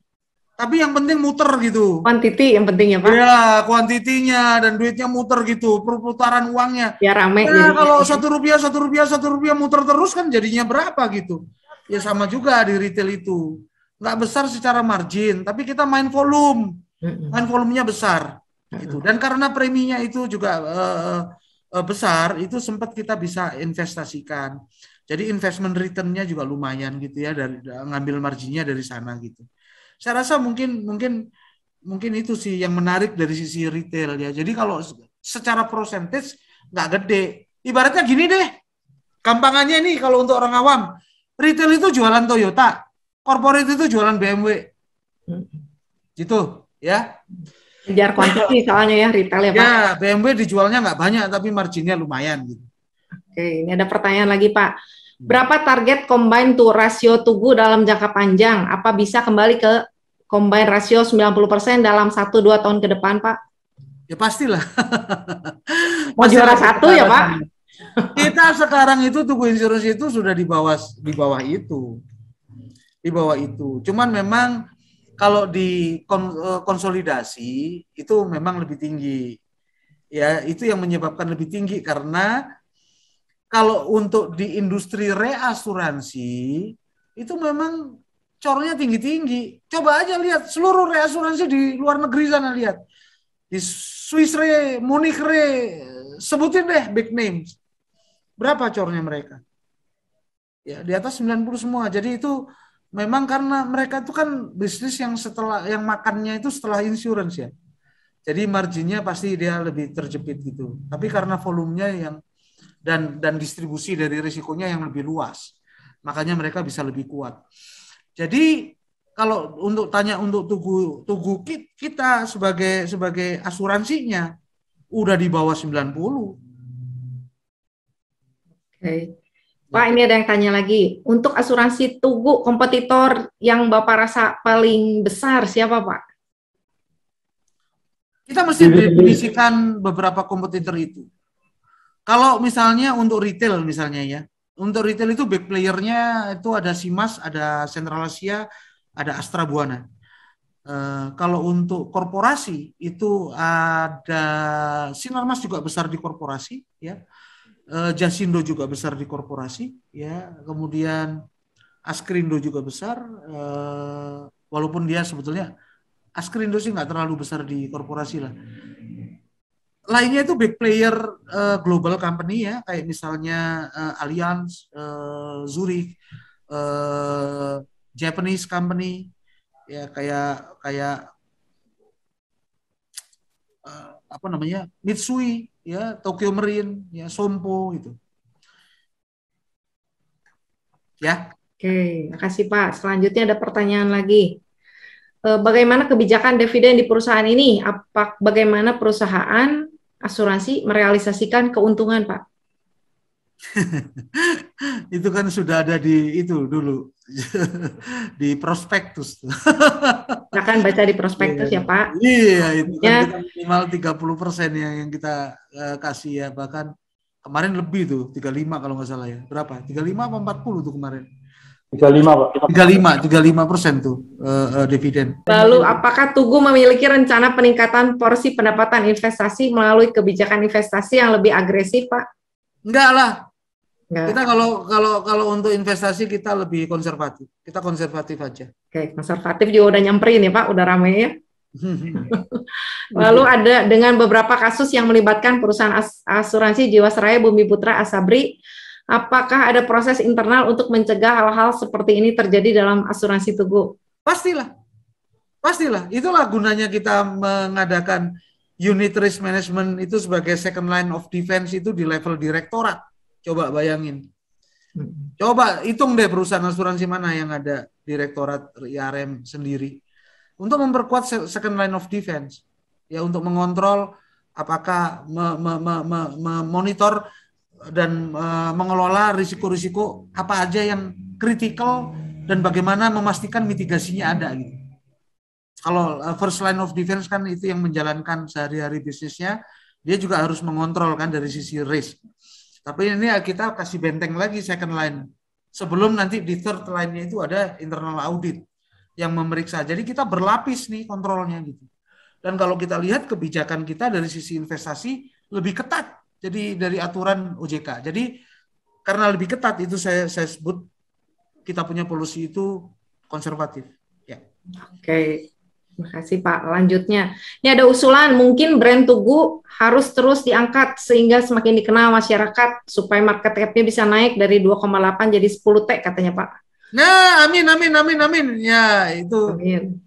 Tapi yang penting muter gitu. Quantity yang penting ya Pak? Ya, kuantitinya dan duitnya muter gitu, perputaran uangnya. Ya rame. Nah, kalau ₹1 muter terus kan jadinya berapa gitu. Ya sama juga di retail itu. Nggak besar secara margin, tapi kita main volume. Main volumenya besar. Gitu. Dan karena preminya itu juga besar, itu sempat kita bisa investasikan. Jadi investment return-nya juga lumayan gitu ya, dari ngambil marginnya dari sana gitu. Saya rasa mungkin itu sih yang menarik dari sisi retail ya. Jadi kalau secara persentage nggak gede. Ibaratnya gini deh, gampangannya ini kalau untuk orang awam, retail itu jualan Toyota, corporate itu jualan BMW. Gitu ya. Kejar kuantiti soalnya ya retail ya Pak. Ya, BMW dijualnya nggak banyak tapi marginnya lumayan gitu. Oke, ini ada pertanyaan lagi Pak. Berapa target combine to ratio Tugu dalam jangka panjang? Apa bisa kembali ke combine ratio 90% dalam 1-2 tahun ke depan, Pak? Ya pastilah. Mau juara 1 ya, Pak? Kita sekarang itu Tugu Insurance itu sudah di bawah itu. Di bawah itu. Cuman memang kalau di konsolidasi itu memang lebih tinggi. Ya, itu yang menyebabkan lebih tinggi karena kalau untuk di industri reasuransi itu memang cornya tinggi-tinggi. Coba aja lihat seluruh reasuransi di luar negeri sana, lihat. Di Swiss Re, Munich Re, sebutin deh big names. Berapa cornya mereka? Ya, di atas 90 semua. Jadi itu memang karena mereka itu kan bisnis yang makannya itu setelah insurance ya. Jadi marginnya pasti dia lebih terjepit gitu. Tapi karena volumenya yang dan distribusi dari risikonya yang lebih luas, makanya mereka bisa lebih kuat. Jadi kalau untuk tanya untuk Tugu kita sebagai asuransinya udah di bawah 90. Oke. Pak, ini ada yang tanya lagi. Untuk asuransi Tugu, kompetitor yang Bapak rasa paling besar siapa, Pak? Kita mesti definisikan beberapa kompetitor itu. Kalau misalnya untuk retail misalnya ya, untuk retail itu big player-nya itu ada Simas, ada Central Asia, ada Astra Buana. Kalau untuk korporasi itu ada Sinarmas juga besar di korporasi, ya. Jasindo juga besar di korporasi, ya. Kemudian Askrindo juga besar, walaupun dia sebetulnya Askrindo sih nggak terlalu besar di korporasi lah. Lainnya itu big player global company ya, kayak misalnya Allianz, Zurich, Japanese company, ya kayak apa namanya, Mitsui, ya Tokyo Marine, ya Sompo itu. Ya. Oke, makasih Pak. Selanjutnya ada pertanyaan lagi. Bagaimana kebijakan dividen di perusahaan ini? Bagaimana perusahaan asuransi merealisasikan keuntungan, Pak? Itu kan sudah ada di itu dulu di prospektus. Akan baca di prospektus ya Pak. Iya, itu kan kita minimal 30% yang kita kasih ya, bahkan kemarin lebih tuh 35 kalau nggak salah ya. Berapa? 35 apa 40 tuh kemarin? 35 Pak. 35% tuh dividen. Lalu apakah Tugu memiliki rencana peningkatan porsi pendapatan investasi melalui kebijakan investasi yang lebih agresif, Pak? Enggak lah. Enggak. Kita kalau untuk investasi kita lebih konservatif. Kita konservatif aja. Oke, konservatif juga udah nyamperin ya Pak, udah rame ya. Lalu ada dengan beberapa kasus yang melibatkan perusahaan asuransi Jiwasraya, Bumi Putra, Asabri, apakah ada proses internal untuk mencegah hal-hal seperti ini terjadi dalam asuransi Tugu? Pastilah. Itulah gunanya kita mengadakan unit risk management itu sebagai second line of defense itu di level direktorat. Coba bayangin. Coba hitung deh perusahaan asuransi mana yang ada direktorat IRM sendiri. Untuk memperkuat second line of defense. Ya, untuk mengontrol apakah memonitor dan mengelola risiko-risiko apa aja yang kritikal dan bagaimana memastikan mitigasinya ada gitu. Kalau first line of defense kan itu yang menjalankan sehari-hari bisnisnya, dia juga harus mengontrol kan dari sisi risk. Tapi ini kita kasih benteng lagi second line. Sebelum nanti di third line-nya itu ada internal audit yang memeriksa. Jadi kita berlapis nih kontrolnya gitu. Dan kalau kita lihat kebijakan kita dari sisi investasi lebih ketat. Jadi dari aturan OJK. Jadi karena lebih ketat itu saya sebut kita punya policy itu konservatif. Ya. Oke. Terima kasih Pak. Lanjutnya, ini ada usulan mungkin brand Tugu harus terus diangkat sehingga semakin dikenal masyarakat supaya market cap-nya bisa naik dari 2,8 jadi 10T katanya Pak. Nah, amin. Ya, itu. Amin.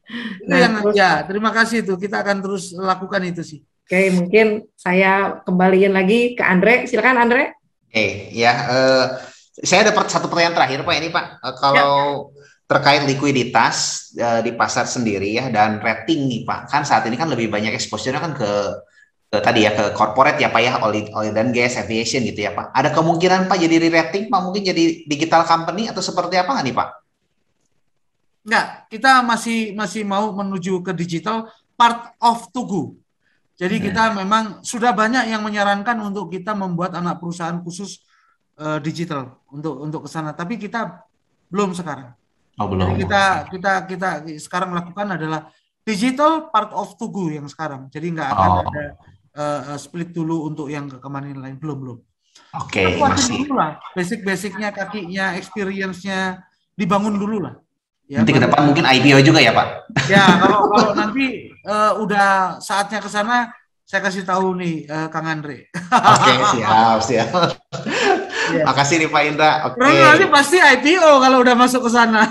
Terima kasih itu. Kita akan terus lakukan itu sih. Oke, mungkin saya kembaliin lagi ke Andre. Silakan Andre. Saya ada satu pertanyaan terakhir Pak ini Pak. Kalau terkait likuiditas di pasar sendiri ya dan rating nih Pak, kan saat ini kan lebih banyak exposure-nya kan ke tadi ya ke corporate ya Pak ya, oil dan gas, aviation gitu ya Pak. Ada kemungkinan Pak jadi re-rating Pak, mungkin jadi digital company atau seperti apa nggak nih Pak? Enggak, kita masih mau menuju ke digital part of Tugu. Jadi kita memang sudah banyak yang menyarankan untuk kita membuat anak perusahaan khusus digital untuk ke sana, tapi kita belum sekarang. Jadi kita sekarang lakukan adalah digital part of Tugu yang sekarang. Jadi nggak akan ada split dulu untuk yang ke kemana lain, belum. Oke, masih. Basic-basicnya, kakinya, experience-nya dibangun dulu lah. Ya, nanti ke depan mungkin IPO juga ya Pak? Ya, kalau nanti udah saatnya ke sana, saya kasih tahu nih Kang Andre. Oke, siap. Makasih nih Pak Indra. Oke. Nanti pasti IPO kalau udah masuk ke sana.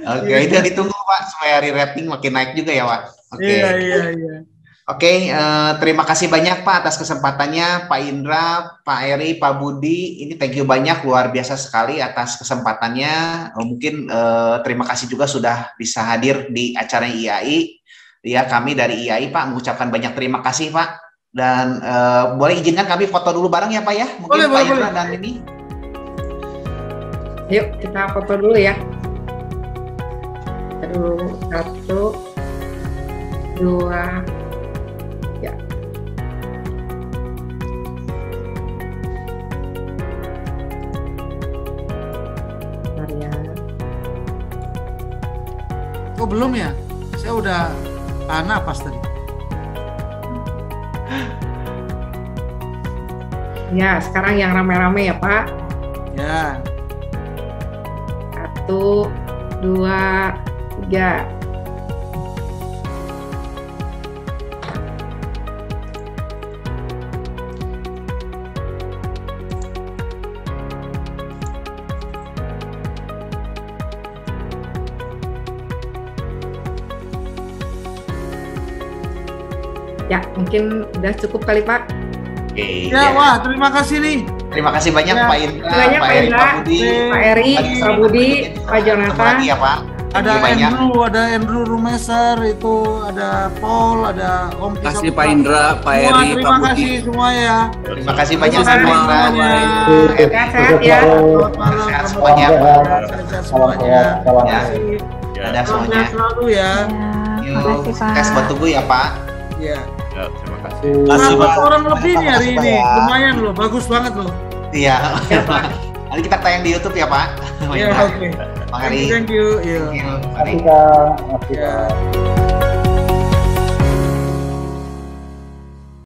Oke, itu ditunggu Pak supaya rating makin naik juga ya Pak. Oke. Iya. Oke, terima kasih banyak Pak atas kesempatannya, Pak Indra, Pak Eri, Pak Budi. Ini thank you banyak, luar biasa sekali atas kesempatannya. Mungkin terima kasih juga sudah bisa hadir di acara IAI. Ya, kami dari IAI Pak mengucapkan banyak terima kasih Pak. Dan boleh izinkan kami foto dulu bareng ya Pak ya? Mungkin Pak Indra dan ini. Yuk kita foto dulu ya. Aduh, 1, 2. Ya. Bentar ya. Oh belum ya? Saya udah tahan napas tadi. Ya, sekarang yang rame-rame ya Pak. Ya. 1, 2, 3. Ya, mungkin udah cukup kali Pak. Oke. Ya, wah terima kasih nih. Terima kasih banyak Ya. Pak Indra, Banyak Pak Pak Eri, Indra, Pak Budi, Pak Eri, Pak Budi, Pak Jonathan. Ketemu lagi ya Pak. Ada Thank you banyak. Andrew Rumeser, itu ada Paul, ada Om Terima kasih Pak Indra, Pak Semua, Eri, Pak terima Budi. kasih semua ya. Terima kasih banyak Terima kasih Pak Indra. semuanya. Sehat ya. Selamat malam, Sehat selamat semuanya. malam, sehat semuanya. Salam Terima sehat. kasih. Ada Salam semuanya. sehat selalu ya. Yuk, tes buat tunggu ya Pak. Iya. Ya, terima kasih. Kasih, 100 Pak. orang lebih nih hari Makasih, ini. Pak, ya. Lumayan loh, bagus banget loh. Iya. Nanti kita tayang di YouTube ya Pak. Iya, Indra. oke. Pak Eri. Thank you. Iya. Thank you. Kasih Kak. Kasih Kak. Ya.